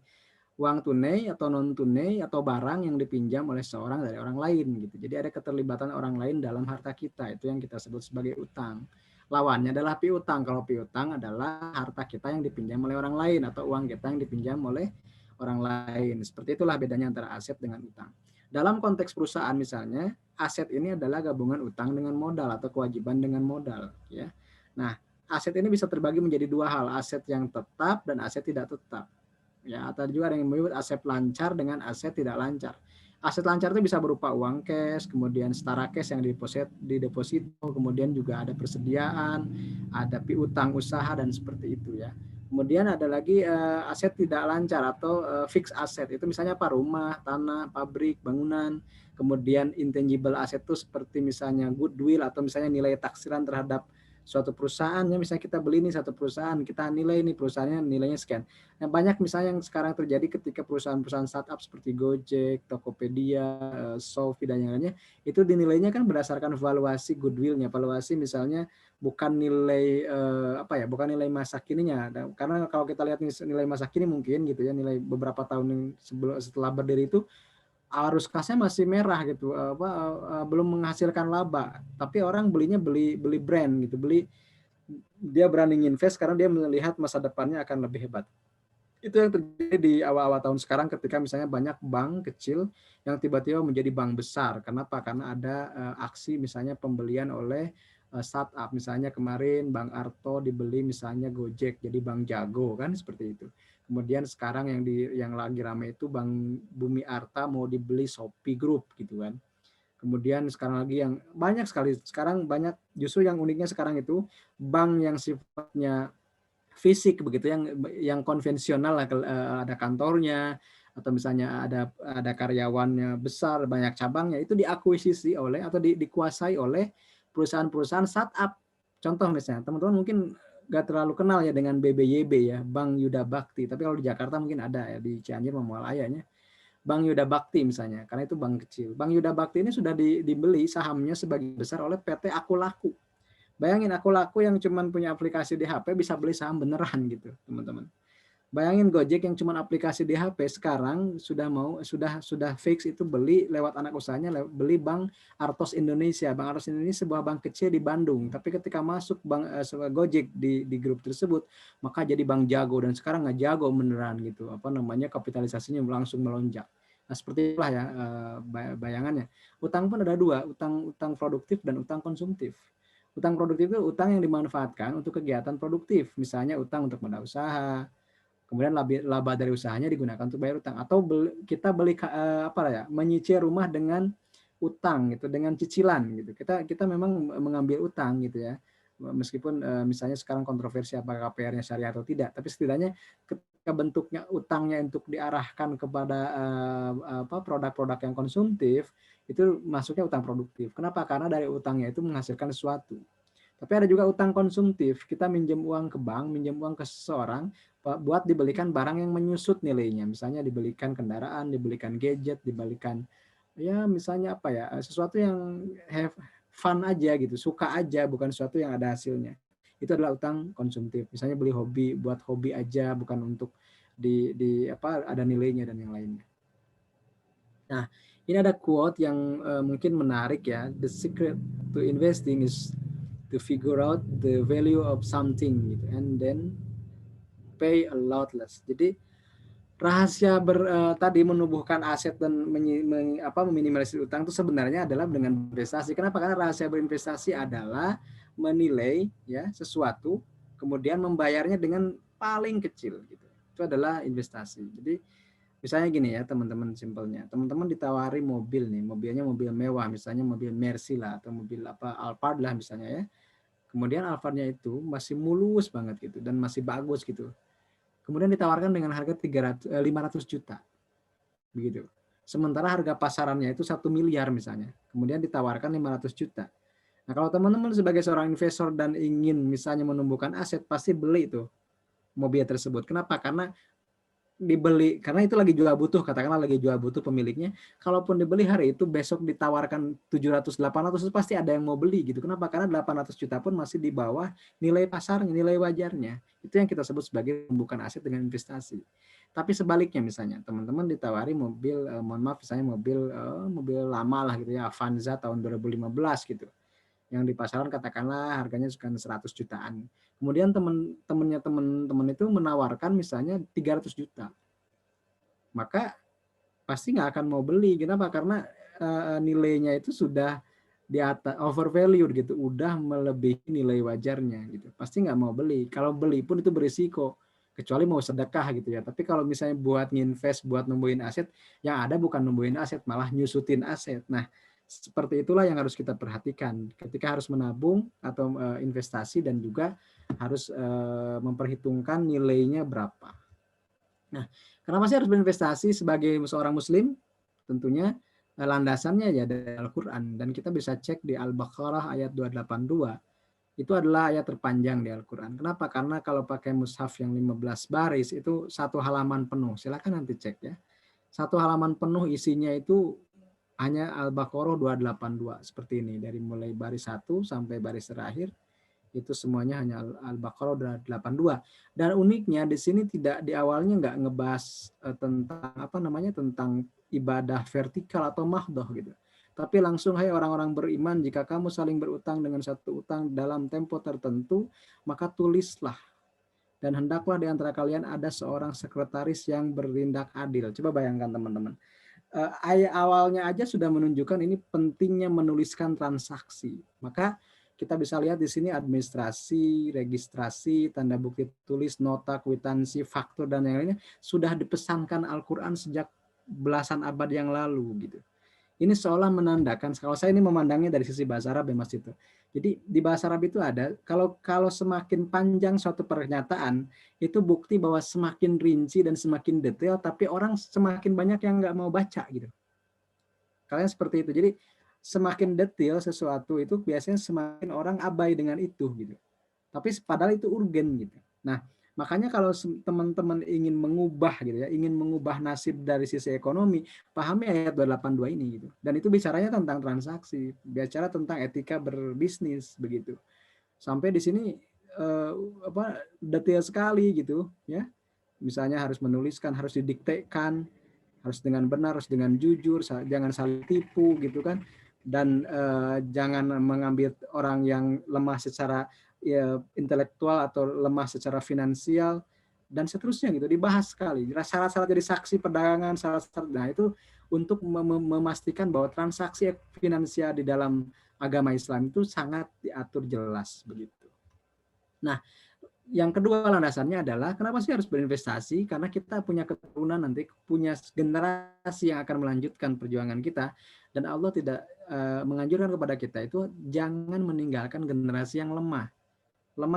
Uang tunai atau non tunai atau barang yang dipinjam oleh seorang dari orang lain gitu. Jadi ada keterlibatan orang lain dalam harta kita. Itu yang kita sebut sebagai utang. Lawannya adalah piutang. Kalau piutang adalah harta kita yang dipinjam oleh orang lain atau uang kita yang dipinjam oleh orang lain. Seperti itulah bedanya antara aset dengan utang. Dalam konteks perusahaan misalnya, aset ini adalah gabungan utang dengan modal atau kewajiban dengan modal ya. Nah, aset ini bisa terbagi menjadi dua hal, aset yang tetap dan aset tidak tetap. Ya, atau juga ada yang menyebut aset lancar dengan aset tidak lancar. Aset lancar itu bisa berupa uang cash, kemudian setara cash yang di deposito, kemudian juga ada persediaan, ada piutang usaha dan seperti itu ya. Kemudian ada lagi aset tidak lancar atau fixed asset. Itu misalnya apa? Rumah, tanah, pabrik, bangunan. Kemudian intangible asset itu seperti misalnya goodwill atau misalnya nilai taksiran terhadap suatu perusahaan, ya misalnya kita beli nih satu perusahaan, kita nilai nih perusahaannya nilainya sekian. Nah, banyak misalnya yang sekarang terjadi ketika perusahaan-perusahaan startup seperti Gojek, Tokopedia, Shopee dan yang lainnya itu dinilainya kan berdasarkan valuasi goodwill-nya, valuasi misalnya bukan nilai bukan nilai masa kininya. Karena kalau kita lihat nilai masa kini mungkin gitu ya, nilai beberapa tahun setelah berdiri itu arus kasnya masih merah gitu, belum menghasilkan laba, tapi orang beli brand gitu, dia berani invest karena dia melihat masa depannya akan lebih hebat. Itu yang terjadi di awal-awal tahun sekarang ketika misalnya banyak bank kecil yang tiba-tiba menjadi bank besar. Kenapa? Karena ada aksi misalnya pembelian oleh startup. Misalnya kemarin Bank Arto dibeli misalnya Gojek jadi Bank Jago kan seperti itu. Kemudian sekarang yang lagi ramai itu Bank Bumi Arta mau dibeli Shopee Group gitu kan. Kemudian sekarang lagi yang banyak sekali, sekarang banyak justru yang uniknya sekarang itu bank yang sifatnya fisik begitu yang konvensional lah, ada kantornya atau misalnya ada karyawannya besar, banyak cabangnya, itu diakuisisi oleh atau dikuasai oleh perusahaan-perusahaan startup. Contoh misalnya teman-teman mungkin nggak terlalu kenal ya dengan BBYB ya, Bank Yuda Bakti, tapi kalau di Jakarta mungkin ada ya, di Cianjur Mamualaya Bank Yuda Bakti misalnya, karena itu bank kecil. Bank Yuda Bakti ini sudah dibeli sahamnya sebagian besar oleh PT Aku Laku. Bayangin Aku Laku yang cuma punya aplikasi di HP bisa beli saham beneran gitu, teman-teman. Bayangin Gojek yang cuma aplikasi di HP sekarang sudah fix itu beli lewat anak usahanya, beli Bank Artos Indonesia. Bank Artos Indonesia sebuah bank kecil di Bandung, tapi ketika masuk Gojek di grup tersebut, maka jadi bank jago dan sekarang nggak jago beneran gitu. Kapitalisasinya langsung melonjak. Nah, seperti itulah ya bayangannya. Utang pun ada dua, utang produktif dan utang konsumtif. Utang produktif itu utang yang dimanfaatkan untuk kegiatan produktif, misalnya utang untuk modal usaha, kemudian laba dari usahanya digunakan untuk bayar utang, atau kita menyicil rumah dengan utang gitu, dengan cicilan gitu. Kita memang mengambil utang gitu ya. Meskipun misalnya sekarang kontroversi apakah KPR-nya syariah atau tidak, tapi setidaknya ketika bentuknya utangnya untuk diarahkan kepada produk-produk yang konsumtif, itu masuknya utang produktif. Kenapa? Karena dari utangnya itu menghasilkan sesuatu. Tapi ada juga utang konsumtif. Kita minjem uang ke bank, minjem uang ke seseorang buat dibelikan barang yang menyusut nilainya. Misalnya dibelikan kendaraan, dibelikan gadget, dibelikan ya misalnya sesuatu yang have fun aja gitu, suka aja, bukan sesuatu yang ada hasilnya. Itu adalah utang konsumtif. Misalnya beli hobi, buat hobi aja, bukan untuk ada nilainya dan yang lainnya. Nah, ini ada quote yang mungkin menarik ya. The secret to investing is to figure out the value of something gitu, and then pay a lot less. Jadi rahasia tadi menumbuhkan aset dan meminimalisir utang itu sebenarnya adalah dengan investasi. Kenapa? Karena rahasia berinvestasi adalah menilai ya sesuatu, kemudian membayarnya dengan paling kecil gitu. Itu adalah investasi. Jadi misalnya gini ya teman-teman, simpelnya teman-teman ditawari mobil nih, mobilnya mobil mewah, misalnya mobil Mercy lah atau mobil Alphard lah misalnya ya. Kemudian Alphardnya itu masih mulus banget gitu dan masih bagus gitu. Kemudian ditawarkan dengan harga 500 juta begitu. Sementara harga pasarannya itu 1 miliar misalnya. Kemudian ditawarkan 500 juta. Nah, kalau teman-teman sebagai seorang investor dan ingin misalnya menumbuhkan aset, pasti beli itu mobil tersebut. Kenapa? Karena dibeli, karena itu lagi jual butuh, katakanlah lagi jual butuh pemiliknya. Kalaupun dibeli hari itu, besok ditawarkan 700-800, itu pasti ada yang mau beli gitu. Kenapa? Karena 800 juta pun masih di bawah nilai pasarnya, nilai wajarnya. Itu yang kita sebut sebagai pembukaan aset dengan investasi. Tapi sebaliknya misalnya, teman-teman ditawari mobil, mohon maaf misalnya mobil lama lah gitu ya, Avanza tahun 2015 gitu, yang di pasaran katakanlah harganya sekian 100 jutaan. Kemudian teman-teman itu menawarkan misalnya 300 juta. Maka pasti nggak akan mau beli. Kenapa? Karena nilainya itu sudah di atas overvalued gitu, udah melebihi nilai wajarnya gitu. Pasti nggak mau beli. Kalau beli pun itu berisiko, kecuali mau sedekah gitu ya. Tapi kalau misalnya buat nginvest, buat numbuhin aset, yang ada bukan numbuhin aset, malah nyusutin aset. Nah, seperti itulah yang harus kita perhatikan ketika harus menabung atau investasi, dan juga harus memperhitungkan nilainya berapa. Nah, kenapa sih harus berinvestasi sebagai seorang muslim? Tentunya landasannya ya dari Al-Quran, dan kita bisa cek di Al-Baqarah ayat 282. Itu adalah ayat terpanjang di Al-Quran. Kenapa? Karena kalau pakai mushaf yang 15 baris itu satu halaman penuh. Silakan nanti cek ya. Satu halaman penuh isinya itu hanya Al-Baqarah 282 seperti ini, dari mulai baris 1 sampai baris terakhir itu semuanya hanya Al-Baqarah 82. Dan uniknya di sini tidak, di awalnya nggak ngebahas tentang ibadah vertikal atau mahdoh gitu. Tapi langsung, hai orang-orang beriman, jika kamu saling berutang dengan satu utang dalam tempo tertentu, maka tulislah, dan hendaklah di antara kalian ada seorang sekretaris yang bertindak adil. Coba bayangkan teman-teman. Ayat awalnya aja sudah menunjukkan ini pentingnya menuliskan transaksi. Maka kita bisa lihat di sini administrasi, registrasi, tanda bukti tulis, nota, kwitansi, faktur, dan yang lainnya sudah dipesankan Al-Quran sejak belasan abad yang lalu gitu. Ini seolah menandakan, kalau saya ini memandangnya dari sisi bahasa Arab ya Mas itu. Jadi di bahasa Arab itu ada, kalau semakin panjang suatu pernyataan, itu bukti bahwa semakin rinci dan semakin detail, tapi orang semakin banyak yang nggak mau baca gitu. Kalian seperti itu. Jadi semakin detail sesuatu itu biasanya semakin orang abai dengan itu gitu. Tapi padahal itu urgen gitu. Nah, makanya kalau teman-teman ingin mengubah gitu ya, ingin mengubah nasib dari sisi ekonomi, pahami ayat 282 ini gitu. Dan itu bicaranya tentang transaksi, bicara tentang etika berbisnis begitu. Sampai di sini detail sekali gitu ya. Misalnya harus menuliskan, harus didiktekan, harus dengan benar, harus dengan jujur, jangan saling tipu gitu kan, dan jangan mengambil orang yang lemah secara intelektual atau lemah secara finansial, dan seterusnya gitu, dibahas sekali. Syarat-syarat jadi saksi perdagangan, syarat-syarat, nah itu untuk memastikan bahwa transaksi finansial di dalam agama Islam itu sangat diatur jelas begitu. Nah, yang kedua landasannya adalah kenapa sih harus berinvestasi? Karena kita punya keturunan nanti, punya generasi yang akan melanjutkan perjuangan kita, dan Allah tidak menganjurkan kepada kita itu jangan meninggalkan generasi yang lemah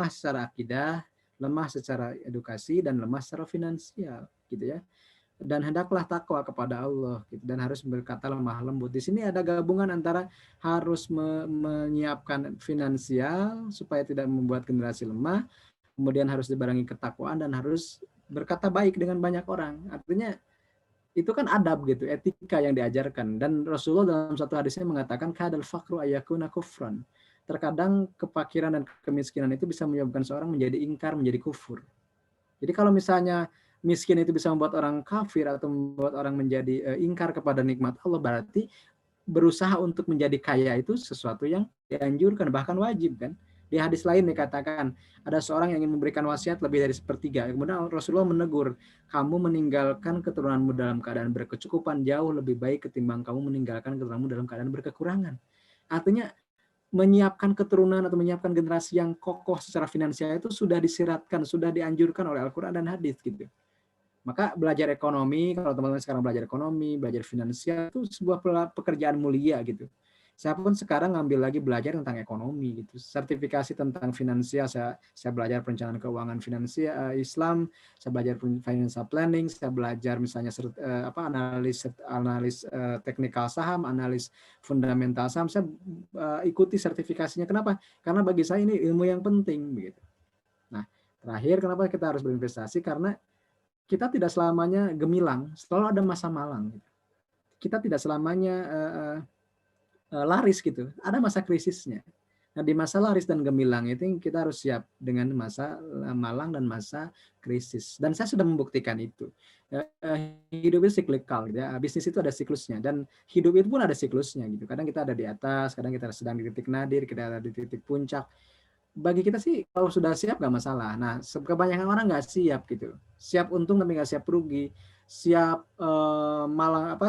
secara akidah, lemah secara edukasi, dan lemah secara finansial, gitu ya. Dan hendaklah takwa kepada Allah, gitu, dan harus berkata lemah lembut. Di sini ada gabungan antara harus menyiapkan finansial supaya tidak membuat generasi lemah, kemudian harus dibarengi ketakwaan, dan harus berkata baik dengan banyak orang. Artinya itu kan adab gitu, etika yang diajarkan. Dan Rasulullah dalam satu hadisnya mengatakan kadal fakru ayakuna kufran. Terkadang kefakiran dan kemiskinan itu bisa menyebabkan seorang menjadi ingkar, menjadi kufur. Jadi kalau misalnya miskin itu bisa membuat orang kafir atau membuat orang menjadi ingkar kepada nikmat Allah, berarti berusaha untuk menjadi kaya itu sesuatu yang dianjurkan, bahkan wajib kan. Di hadis lain dikatakan ada seorang yang ingin memberikan wasiat lebih dari sepertiga. Kemudian Rasulullah menegur, kamu meninggalkan keturunanmu dalam keadaan berkecukupan jauh lebih baik ketimbang kamu meninggalkan keturunanmu dalam keadaan berkekurangan. Artinya menyiapkan keturunan atau menyiapkan generasi yang kokoh secara finansial itu sudah disiratkan, sudah dianjurkan oleh Al-Quran dan hadis gitu. Maka belajar ekonomi, kalau teman-teman sekarang belajar ekonomi, belajar finansial itu sebuah pekerjaan mulia gitu. Saya pun sekarang ngambil lagi belajar tentang ekonomi gitu. Sertifikasi tentang finansial, saya belajar perencanaan keuangan finansial Islam, saya belajar financial planning, saya belajar misalnya analis teknikal saham, analis fundamental saham. Saya ikuti sertifikasinya. Kenapa? Karena bagi saya ini ilmu yang penting begitu. Nah, terakhir kenapa kita harus berinvestasi? Karena kita tidak selamanya gemilang, selalu ada masa malang. Kita tidak selamanya laris gitu, ada masa krisisnya. Nah, di masa laris dan gemilang itu kita harus siap dengan masa malang dan masa krisis. Dan saya sudah membuktikan itu. Hidup itu cyclical, gitu ya. Bisnis itu ada siklusnya dan hidup itu pun ada siklusnya gitu. Kadang kita ada di atas, kadang kita sedang di titik nadir, kita ada di titik puncak. Bagi kita sih kalau sudah siap nggak masalah. Nah, kebanyakan orang nggak siap gitu. Siap untung tapi nggak siap rugi. Siap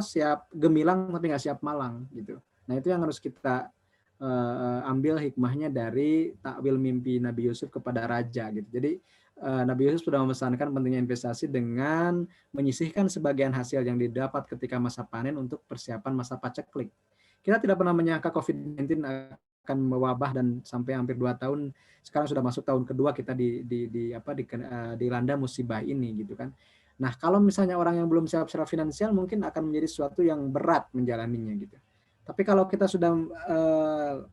siap gemilang tapi nggak siap malang gitu. Nah, itu yang harus kita ambil hikmahnya dari takwil mimpi Nabi Yusuf kepada raja gitu. Jadi Nabi Yusuf sudah memesankan pentingnya investasi dengan menyisihkan sebagian hasil yang didapat ketika masa panen untuk persiapan masa paceklik. Kita tidak pernah menyangka COVID-19 akan mewabah dan sampai hampir 2 tahun, sekarang sudah masuk tahun kedua kita dilanda musibah ini gitu kan. Nah, kalau misalnya orang yang belum siap secara finansial mungkin akan menjadi sesuatu yang berat menjalaninya gitu. Tapi kalau kita sudah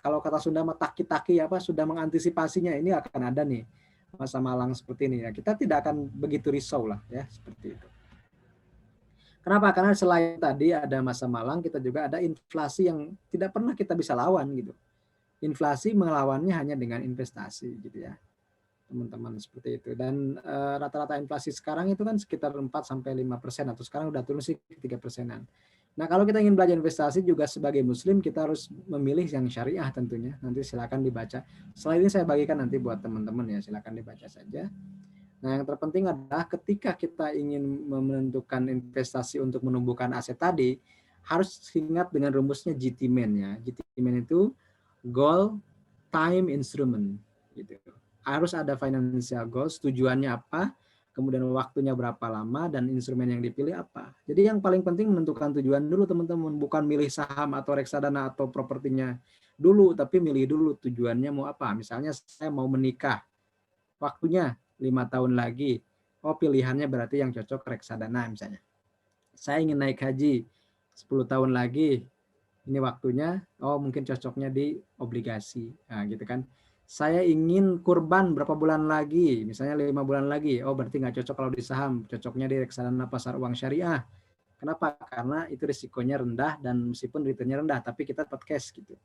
kalau kata Sunda taki-taki sudah mengantisipasinya, ini akan ada nih masa malang seperti ini ya. Kita tidak akan begitu risau lah ya seperti itu. Kenapa? Karena selain tadi ada masa malang, kita juga ada inflasi yang tidak pernah kita bisa lawan gitu. Inflasi melawannya hanya dengan investasi gitu ya. Teman-teman seperti itu. Dan rata-rata inflasi sekarang itu kan sekitar 4-5% atau sekarang udah turun sih 3%-an. Nah, kalau kita ingin belajar investasi juga sebagai muslim kita harus memilih yang syariah tentunya. Nanti silakan dibaca. Selain ini saya bagikan nanti buat teman-teman ya, silakan dibaca saja. Nah, yang terpenting adalah ketika kita ingin menentukan investasi untuk menumbuhkan aset tadi, harus ingat dengan rumusnya GTMAN ya. GTMAN itu goal, time, instrument gitu. Harus ada financial goals, tujuannya apa, kemudian waktunya berapa lama, dan instrumen yang dipilih apa. Jadi yang paling penting menentukan tujuan dulu teman-teman, bukan milih saham atau reksadana atau propertinya dulu, tapi milih dulu tujuannya mau apa. Misalnya saya mau menikah, waktunya 5 tahun lagi, oh pilihannya berarti yang cocok reksadana misalnya. Saya ingin naik haji 10 tahun lagi, ini waktunya, oh mungkin cocoknya di obligasi, nah gitu kan. Saya ingin kurban berapa bulan lagi, misalnya 5 bulan lagi, oh berarti nggak cocok kalau di saham, cocoknya di reksadana pasar uang syariah. Kenapa? Karena itu risikonya rendah dan meskipun returnnya rendah, tapi kita dapat cash gitu.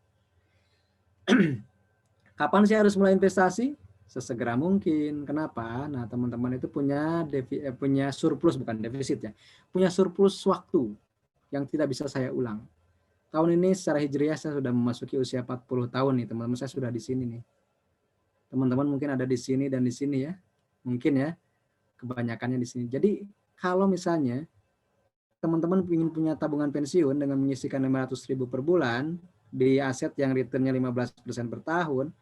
Kapan sih harus mulai investasi? Sesegera mungkin. Kenapa? Nah teman-teman itu punya surplus, bukan defisit ya, punya surplus waktu yang tidak bisa saya ulang. Tahun ini secara hijriah saya sudah memasuki usia 40 tahun nih, teman-teman saya sudah di sini nih. Teman-teman mungkin ada di sini dan di sini ya. Mungkin ya, kebanyakannya di sini. Jadi kalau misalnya teman-teman ingin punya tabungan pensiun dengan menyisihkan 500.000 per bulan di aset yang returnnya 15% per tahun,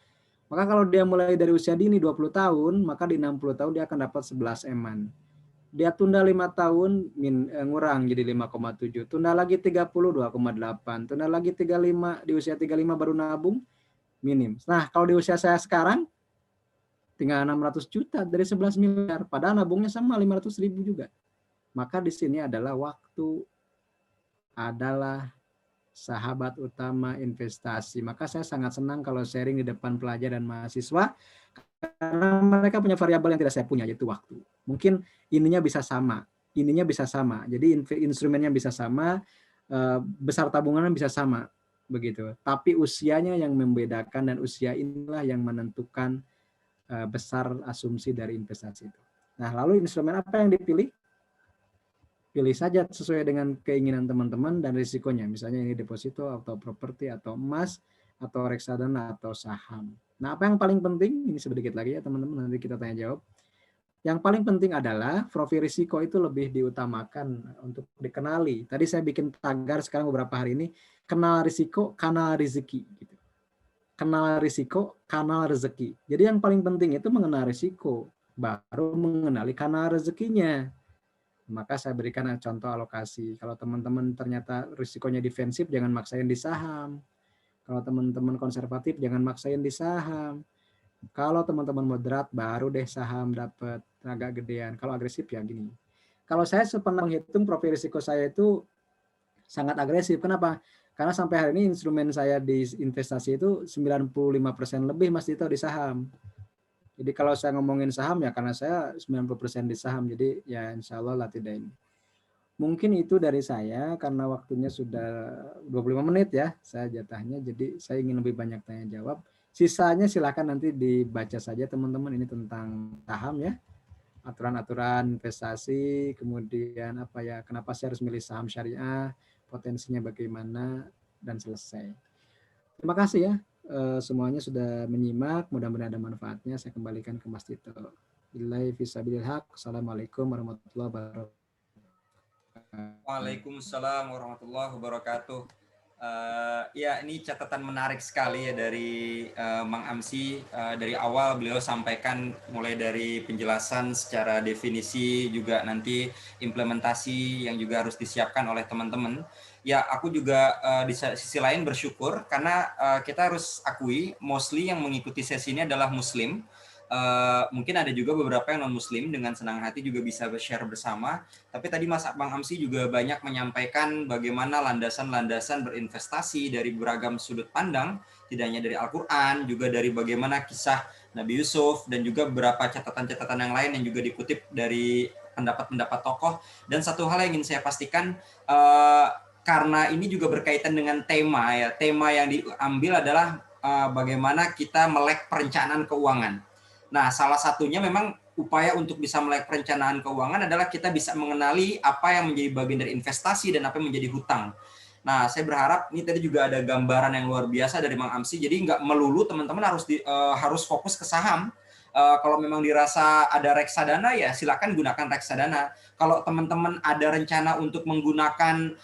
maka kalau dia mulai dari usia dini 20 tahun, maka di 60 tahun dia akan dapat 11 eman. Dia tunda 5 tahun, ngurang jadi 5,7. Tunda lagi 30, 2,8. Tunda lagi 35, di usia 35 baru nabung, minim. Nah, kalau di usia saya sekarang, tinggal 600 juta dari 11 miliar. Padahal nabungnya sama 500.000 juga. Maka di sini adalah waktu adalah sahabat utama investasi. Maka saya sangat senang kalau sharing di depan pelajar dan mahasiswa, karena mereka punya variabel yang tidak saya punya, yaitu waktu. Mungkin ininya bisa sama, jadi instrumennya bisa sama, besar tabungannya bisa sama, begitu. Tapi usianya yang membedakan, dan usia inilah yang menentukan besar asumsi dari investasi itu. Nah, lalu instrumen apa yang dipilih? Pilih saja sesuai dengan keinginan teman-teman dan risikonya. Misalnya ini deposito atau properti atau emas atau reksadana atau saham. Nah, apa yang paling penting, ini sedikit lagi ya teman-teman, nanti kita tanya jawab. Yang paling penting adalah profil risiko itu lebih diutamakan untuk dikenali. Tadi saya bikin tagar sekarang beberapa hari ini, kenal risiko, kanal rezeki. Gitu. Kenal risiko, kanal rezeki. Jadi yang paling penting itu mengenal risiko, baru mengenali kanal rezekinya. Maka saya berikan contoh alokasi. Kalau teman-teman ternyata risikonya defensif, jangan maksain di saham. Kalau teman-teman konservatif, jangan maksain di saham. Kalau teman-teman moderat, baru deh saham dapat agak gedean. Kalau agresif ya gini. Kalau saya pernah menghitung profil risiko saya itu sangat agresif. Kenapa? Karena sampai hari ini instrumen saya di investasi itu 95% lebih Mas Dito di saham. Jadi kalau saya ngomongin saham ya karena saya 90% di saham. Jadi ya insya Allah lah tidak ini. Mungkin itu dari saya karena waktunya sudah 25 menit ya saya jatahnya. Jadi saya ingin lebih banyak tanya jawab. Sisanya silakan nanti dibaca saja teman-teman, ini tentang saham ya. Aturan-aturan investasi, kemudian apa ya, kenapa saya harus milih saham syariah, potensinya bagaimana, dan selesai. Terima kasih ya semuanya sudah menyimak, mudah-mudahan ada manfaatnya. Saya kembalikan ke Mas Tito. Billahi fisabilil haq. Assalamualaikum warahmatullahi wabarakatuh. Waalaikumsalam warahmatullahi wabarakatuh. Ya, ini catatan menarik sekali ya dari Mang Amsi. Dari awal beliau sampaikan mulai dari penjelasan secara definisi, juga nanti implementasi yang juga harus disiapkan oleh teman-teman. Ya, aku juga di sisi lain bersyukur karena kita harus akui mostly yang mengikuti sesi ini adalah Muslim. Mungkin ada juga beberapa yang non-Muslim, dengan senang hati juga bisa share bersama. Tapi tadi Mas Bang Amsi juga banyak menyampaikan bagaimana landasan-landasan berinvestasi dari beragam sudut pandang, tidak hanya dari Al-Quran, juga dari bagaimana kisah Nabi Yusuf, dan juga beberapa catatan-catatan yang lain yang juga dikutip dari pendapat-pendapat tokoh. Dan satu hal yang ingin saya pastikan, karena ini juga berkaitan dengan tema ya. Tema yang diambil adalah bagaimana kita melek perencanaan keuangan. Nah, salah satunya memang upaya untuk bisa melek perencanaan keuangan adalah kita bisa mengenali apa yang menjadi bagian dari investasi dan apa yang menjadi hutang. Nah, saya berharap ini tadi juga ada gambaran yang luar biasa dari Mang Amsi. Jadi nggak melulu teman-teman harus fokus ke saham. Kalau memang dirasa ada reksadana, ya silakan gunakan reksadana. Kalau teman-teman ada rencana untuk menggunakan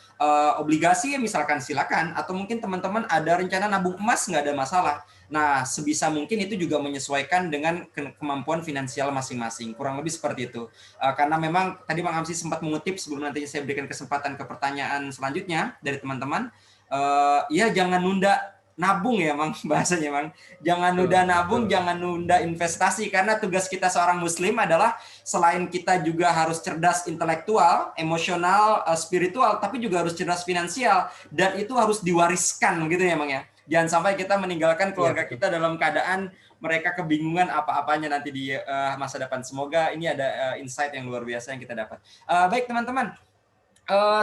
obligasi, ya misalkan silakan. Atau mungkin teman-teman ada rencana nabung emas, nggak ada masalah. Nah, sebisa mungkin itu juga menyesuaikan dengan kemampuan finansial masing-masing. Kurang lebih seperti itu. Karena memang tadi Bang Amsi sempat mengutip, sebelum nanti saya berikan kesempatan ke pertanyaan selanjutnya dari teman-teman. Ya jangan nunda nabung ya Mang, bahasanya Mang. Jangan nunda nabung, jangan nunda investasi. Karena tugas kita seorang Muslim adalah selain kita juga harus cerdas intelektual, emosional, spiritual, tapi juga harus cerdas finansial. Dan itu harus diwariskan gitu ya Mang ya. Jangan sampai kita meninggalkan keluarga kita dalam keadaan mereka kebingungan apa-apanya nanti di masa depan. Semoga ini ada insight yang luar biasa yang kita dapat. Baik teman-teman,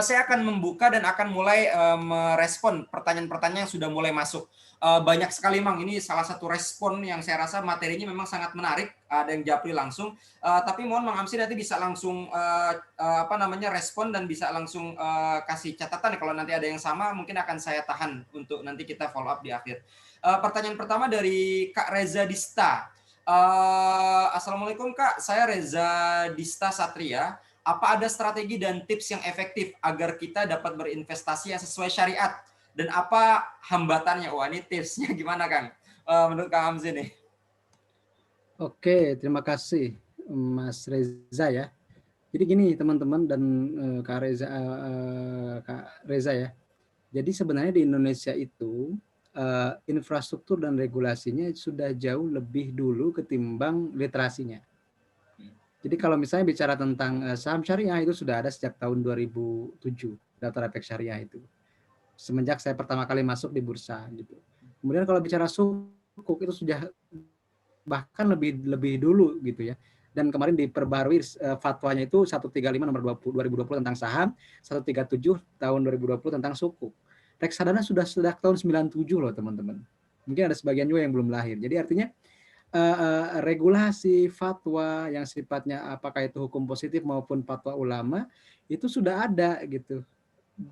saya akan membuka dan akan mulai merespon pertanyaan-pertanyaan yang sudah mulai masuk. Banyak sekali Mang, ini salah satu respon yang saya rasa materinya memang sangat menarik. Ada yang japri langsung, tapi mohon Mang Amsi nanti bisa langsung respon dan bisa langsung kasih catatan. Kalau nanti ada yang sama mungkin akan saya tahan untuk nanti kita follow up di akhir. Pertanyaan pertama dari Kak Reza Dista. Assalamualaikum Kak, saya Reza Dista Satria. Apa ada strategi dan tips yang efektif agar kita dapat berinvestasi yang sesuai syariat? Dan apa hambatannya? Wah, ini tipsnya gimana, Kang? Menurut Kang Hamzi nih. Oke, terima kasih Mas Reza ya. Jadi gini teman-teman dan Kak Reza ya. Jadi sebenarnya di Indonesia itu infrastruktur dan regulasinya sudah jauh lebih dulu ketimbang literasinya. Jadi kalau misalnya bicara tentang saham syariah itu sudah ada sejak tahun 2007, daftar efek syariah itu. Semenjak saya pertama kali masuk di bursa gitu. Kemudian kalau bicara sukuk itu sudah bahkan lebih dulu gitu ya. Dan kemarin diperbarui fatwanya itu 135 nomor 2020 tentang saham, 137 tahun 2020 tentang sukuk. Reksadana sudah tahun 97 loh teman-teman. Mungkin ada sebagian juga yang belum lahir. Jadi artinya regulasi fatwa yang sifatnya apakah itu hukum positif maupun fatwa ulama itu sudah ada gitu.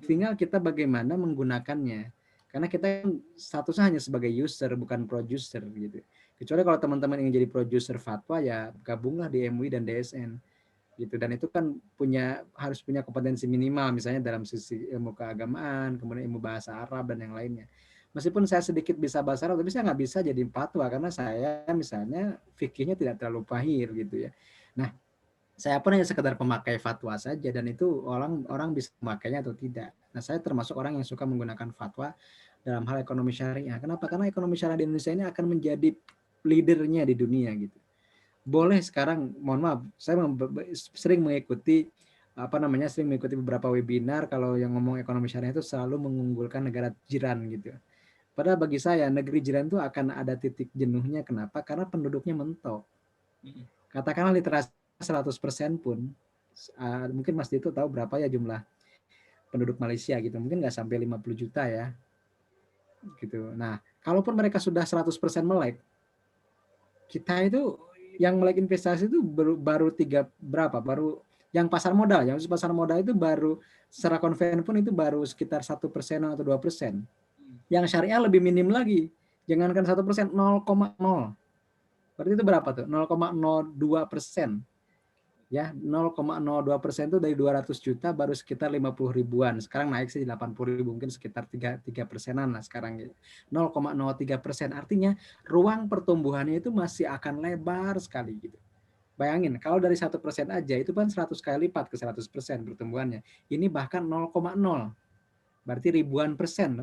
Tinggal kita bagaimana menggunakannya. Karena kita kan statusnya hanya sebagai user bukan producer gitu. Kecuali kalau teman-teman ingin jadi produser fatwa ya gabunglah di MUI dan DSN gitu. Dan itu kan harus punya kompetensi minimal misalnya dalam sisi ilmu keagamaan, kemudian ilmu bahasa Arab dan yang lainnya. Meskipun saya sedikit bisa bahasa Arab, tapi saya nggak bisa jadi fatwa karena saya misalnya fikihnya tidak terlalu pahir gitu ya. Nah, saya pun hanya sekedar pemakai fatwa saja dan itu orang bisa memakainya atau tidak. Nah, saya termasuk orang yang suka menggunakan fatwa dalam hal ekonomi syariah. Kenapa? Karena ekonomi syariah di Indonesia ini akan menjadi leadernya di dunia gitu. Boleh sekarang, mohon maaf, saya sering mengikuti sering mengikuti beberapa webinar kalau yang ngomong ekonomi syariah itu selalu mengunggulkan negara jiran gitu. Padahal bagi saya negeri jiran itu akan ada titik jenuhnya. Kenapa? Karena penduduknya mentok. Katakanlah literasi 100% pun, mungkin Mas Dito tahu berapa ya jumlah penduduk Malaysia gitu, mungkin nggak sampai 50 juta ya. Gitu. Nah, kalaupun mereka sudah 100% melek, kita itu yang melek investasi itu baru yang pasar modal itu baru secara konven pun itu baru sekitar 1% atau 2%. Yang syariah lebih minim lagi. Jangankan 1%, 0,0. Berarti itu berapa tuh? 0,02%. Ya, 0,02% itu dari 200 juta baru sekitar 50 ribuan. Sekarang naik sih 80 ribu, mungkin sekitar 3%-an lah sekarang. 0,03%. Artinya ruang pertumbuhannya itu masih akan lebar sekali gitu. Bayangin, kalau dari 1% aja itu kan 100 kali lipat ke 100% pertumbuhannya. Ini bahkan 0,0. Berarti ribuan persen.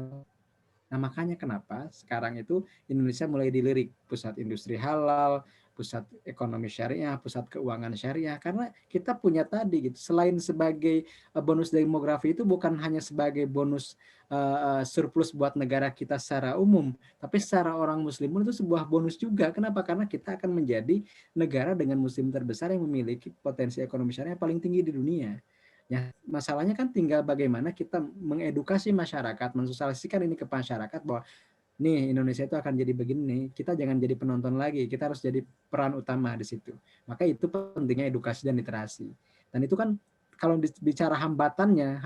Nah, makanya kenapa sekarang itu Indonesia mulai dilirik pusat industri halal, pusat ekonomi syariah, pusat keuangan syariah, karena kita punya tadi gitu. Selain sebagai bonus demografi itu bukan hanya sebagai bonus surplus buat negara kita secara umum, tapi secara orang muslimun itu sebuah bonus juga. Kenapa? Karena kita akan menjadi negara dengan muslim terbesar yang memiliki potensi ekonomi syariah paling tinggi di dunia. Ya, masalahnya kan tinggal bagaimana kita mengedukasi masyarakat, mensosialisasikan ini ke masyarakat bahwa nih Indonesia itu akan jadi begini, kita jangan jadi penonton lagi, kita harus jadi peran utama di situ. Maka itu pentingnya edukasi dan literasi. Dan itu kan kalau bicara hambatannya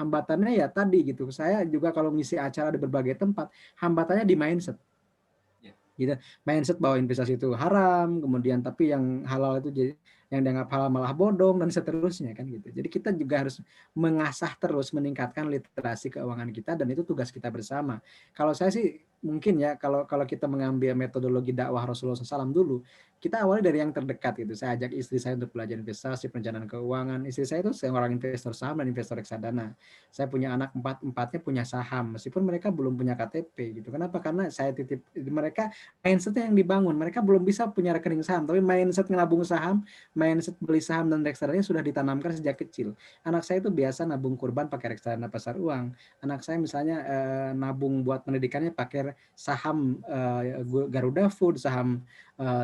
ya tadi gitu. Saya juga kalau ngisi acara di berbagai tempat, hambatannya di mindset. Gitu. Mindset bahwa investasi itu haram, kemudian tapi yang halal itu jadi yang dianggap halal malah bodong dan seterusnya kan gitu. Jadi kita juga harus mengasah terus meningkatkan literasi keuangan kita dan itu tugas kita bersama. Kalau saya sih mungkin ya kalau kita mengambil metodologi dakwah Rasulullah SAW dulu, kita awali dari yang terdekat gitu. Saya ajak istri saya untuk belajar investasi, perencanaan keuangan. Istri saya itu seorang investor saham dan investor reksadana. Saya punya anak empatnya punya saham meskipun mereka belum punya KTP gitu. Kenapa? Karena saya titip mereka mindsetnya yang dibangun. Mereka belum bisa punya rekening saham, tapi mindset nabung saham, mindset beli saham dan reksadana sudah ditanamkan sejak kecil. Anak saya itu biasa nabung kurban pakai reksadana pasar uang. Anak saya misalnya nabung buat pendidikannya pakai saham Garuda Food, saham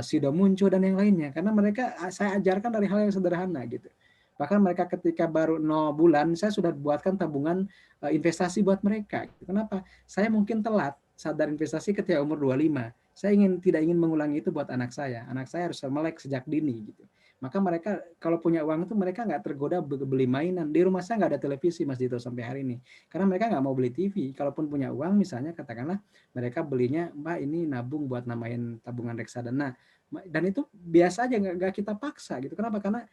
Sido Muncul dan yang lainnya. Karena mereka saya ajarkan dari hal yang sederhana gitu. Bahkan mereka ketika baru 0 bulan, saya sudah buatkan tabungan investasi buat mereka. Kenapa? Saya mungkin telat sadar investasi ketika umur 25. Saya tidak ingin mengulangi itu buat anak saya. Anak saya harus melek sejak dini gitu. Maka mereka kalau punya uang itu mereka nggak tergoda beli mainan. Di rumah saya nggak ada televisi Mas Dito sampai hari ini. Karena mereka nggak mau beli TV. Kalaupun punya uang misalnya katakanlah mereka belinya, Mbak ini nabung buat namain tabungan reksadana. Dan itu biasa aja nggak kita paksa gitu. Kenapa? Karena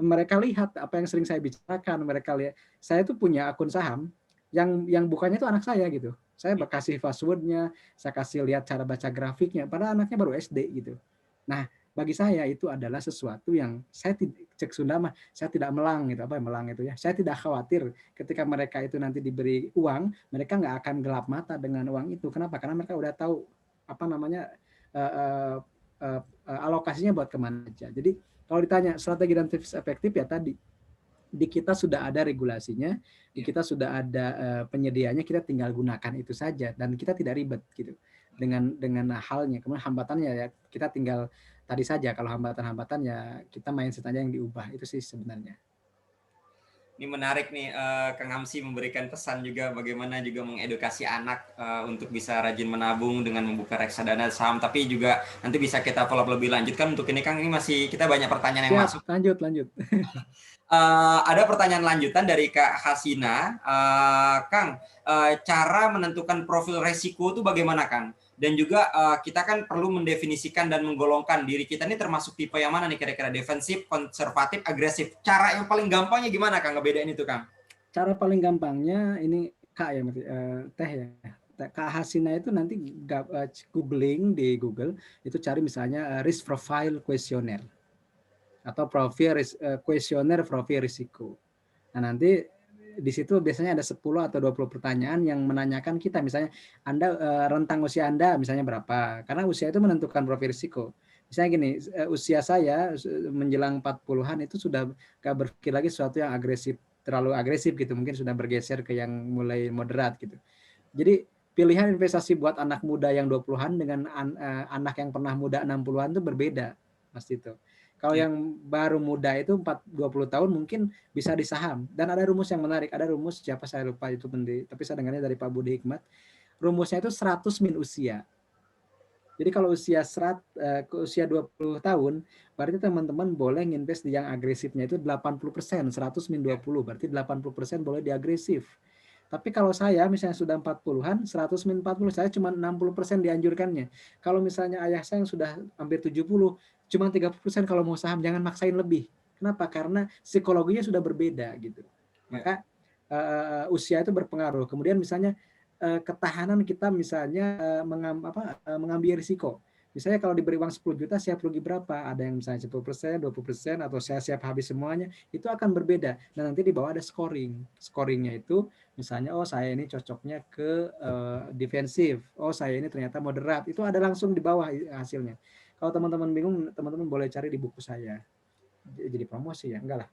mereka lihat apa yang sering saya bicarakan. Mereka lihat saya itu punya akun saham yang bukannya itu anak saya gitu. Saya kasih passwordnya, saya kasih lihat cara baca grafiknya, padahal anaknya baru SD gitu. Nah, bagi saya itu adalah sesuatu yang saya cek Sunda mah, saya tidak melang gitu, apa melang itu ya. Saya tidak khawatir ketika mereka itu nanti diberi uang, mereka nggak akan gelap mata dengan uang itu. Kenapa? Karena mereka udah tahu apa namanya alokasinya buat kemana aja. Jadi kalau ditanya strategi dan tips efektif ya tadi di kita sudah ada regulasinya, di kita sudah ada penyediaannya, kita tinggal gunakan itu saja dan kita tidak ribet gitu dengan halnya. Kemudian hambatannya ya kita tinggal tadi saja kalau hambatan ya kita mindset aja yang diubah itu sih sebenarnya. Ini menarik nih, Kang Hamsi memberikan pesan juga bagaimana juga mengedukasi anak untuk bisa rajin menabung dengan membuka reksadana saham. Tapi juga nanti bisa kita follow up lebih lanjut kan untuk ini Kang, ini masih kita banyak pertanyaan yang masuk. Siap, lanjut. Ada pertanyaan lanjutan dari Kak Hasina. Kang, cara menentukan profil resiko itu bagaimana Kang? Dan juga kita kan perlu mendefinisikan dan menggolongkan diri kita ini termasuk tipe yang mana nih kira-kira, defensif, konservatif, agresif. Cara yang paling gampangnya gimana Kang ngebedain itu Kang? Cara paling gampangnya ini Kak ya, Teh ya. Kak Hasina itu nanti googling di Google, itu cari misalnya risk profile questionnaire atau kuesioner profil risiko. Nah, nanti di situ biasanya ada 10 atau 20 pertanyaan yang menanyakan kita, misalnya Anda rentang usia Anda misalnya berapa, karena usia itu menentukan profil risiko. Misalnya gini, usia saya menjelang 40-an itu sudah gak berpikir lagi sesuatu yang agresif, terlalu agresif gitu, mungkin sudah bergeser ke yang mulai moderat gitu. Jadi pilihan investasi buat anak muda yang 20-an dengan anak yang pernah muda 60-an itu berbeda, Mas Tito. Kalau yang baru muda itu 20 tahun mungkin bisa di saham. Dan ada rumus yang menarik. Ada rumus, siapa saya lupa itu, tapi saya dengarnya dari Pak Budi Hikmat. Rumusnya itu 100 min usia. Jadi kalau ke usia 20 tahun, berarti teman-teman boleh nginvest di yang agresifnya itu 80%, 100 min 20, berarti 80% boleh di agresif. Tapi kalau saya misalnya sudah 40-an, 100 min 40, saya cuma 60% dianjurkannya. Kalau misalnya ayah saya yang sudah hampir 70, cuma 30% kalau mau saham, jangan maksain lebih. Kenapa? Karena psikologinya sudah berbeda gitu. Maka usia itu berpengaruh. Kemudian misalnya ketahanan kita misalnya mengambil risiko. Misalnya kalau diberi uang 10 juta, siap rugi berapa? Ada yang misalnya 10%, 20%, atau saya siap habis semuanya. Itu akan berbeda. Dan nanti di bawah ada scoring. Scoringnya itu misalnya, oh saya ini cocoknya ke defensif. Oh saya ini ternyata moderat. Itu ada langsung di bawah hasilnya. Kalau teman-teman bingung, teman-teman boleh cari di buku saya. Jadi promosi ya? Enggak lah.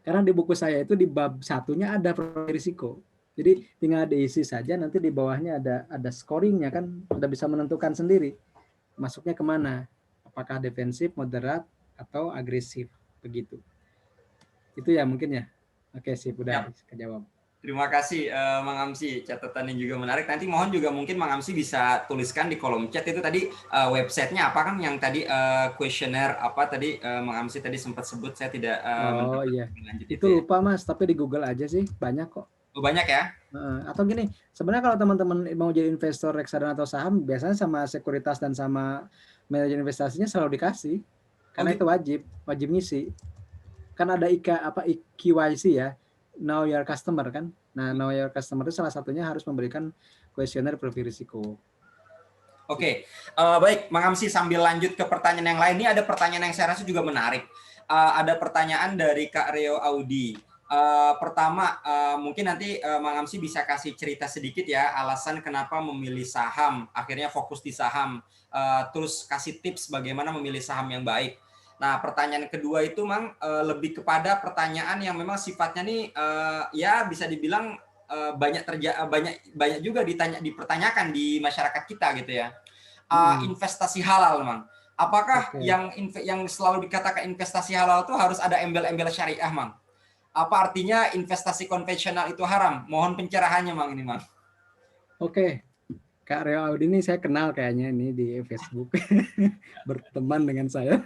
Karena di buku saya itu di bab satunya ada profil risiko. Jadi tinggal diisi saja, nanti di bawahnya ada scoringnya kan, sudah bisa menentukan sendiri masuknya kemana, apakah defensif, moderat, atau agresif, begitu. Itu ya mungkin ya. Oke, sip, udah kejawab. Terima kasih Mang Amsi, catatan yang juga menarik. Nanti mohon juga mungkin Mang Amsi bisa tuliskan di kolom chat itu tadi websitenya apa kan yang tadi kuesioner apa tadi Mang Amsi tadi sempat sebut, saya tidak oh iya, itu ya. lupa Mas, tapi di Google aja sih, banyak kok. Oh, banyak ya? Atau gini, sebenarnya kalau teman-teman mau jadi investor reksadana atau saham, biasanya sama sekuritas dan sama manajer investasinya selalu dikasih, karena itu wajib ngisi. Kan ada KYC ya, Know Your Customer kan. Nah, Know Your Customer itu salah satunya harus memberikan kuesioner profil risiko. Oke, baik, Mang Amsi sambil lanjut ke pertanyaan yang lain, ini ada pertanyaan yang saya rasa juga menarik. Ada pertanyaan dari Kak Reo Audi. Pertama, mungkin nanti Mang Amsi bisa kasih cerita sedikit ya, alasan kenapa memilih saham, akhirnya fokus di saham, terus kasih tips bagaimana memilih saham yang baik. Nah, pertanyaan kedua itu Mang lebih kepada pertanyaan yang memang sifatnya nih ya bisa dibilang banyak juga dipertanyakan di masyarakat kita gitu ya. Investasi halal, Mang. Apakah yang selalu dikatakan investasi halal itu harus ada embel-embel syariah, Mang? Apa artinya investasi konvensional itu haram? Mohon pencerahannya, Mang, ini, Mang. Oke. Kak Reo Audi ini saya kenal kayaknya ini di Facebook. Berteman dengan saya.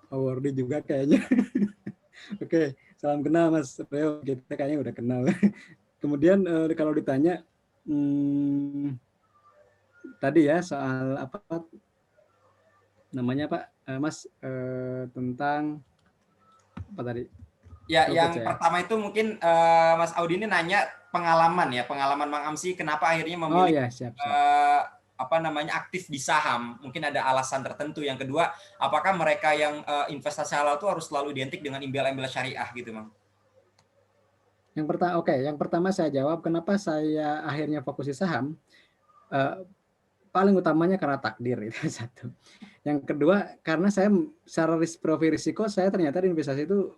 Awardi juga kayaknya. Oke, salam kenal Mas Reo. Kita kayaknya udah kenal. Kemudian kalau ditanya tadi ya soal apa namanya Pak Mas tentang apa tadi? Ya, yang pertama itu mungkin Mas Audi ini nanya pengalaman Mang Amsi kenapa akhirnya memilih siap. Aktif di saham. Mungkin ada alasan tertentu. Yang kedua, apakah mereka yang investasi halal itu harus selalu identik dengan embel-embel syariah gitu, Mang? Yang pertama saya jawab kenapa saya akhirnya fokus di saham. Paling utamanya karena takdir itu satu. Yang kedua karena saya secara profil risiko saya ternyata di investasi itu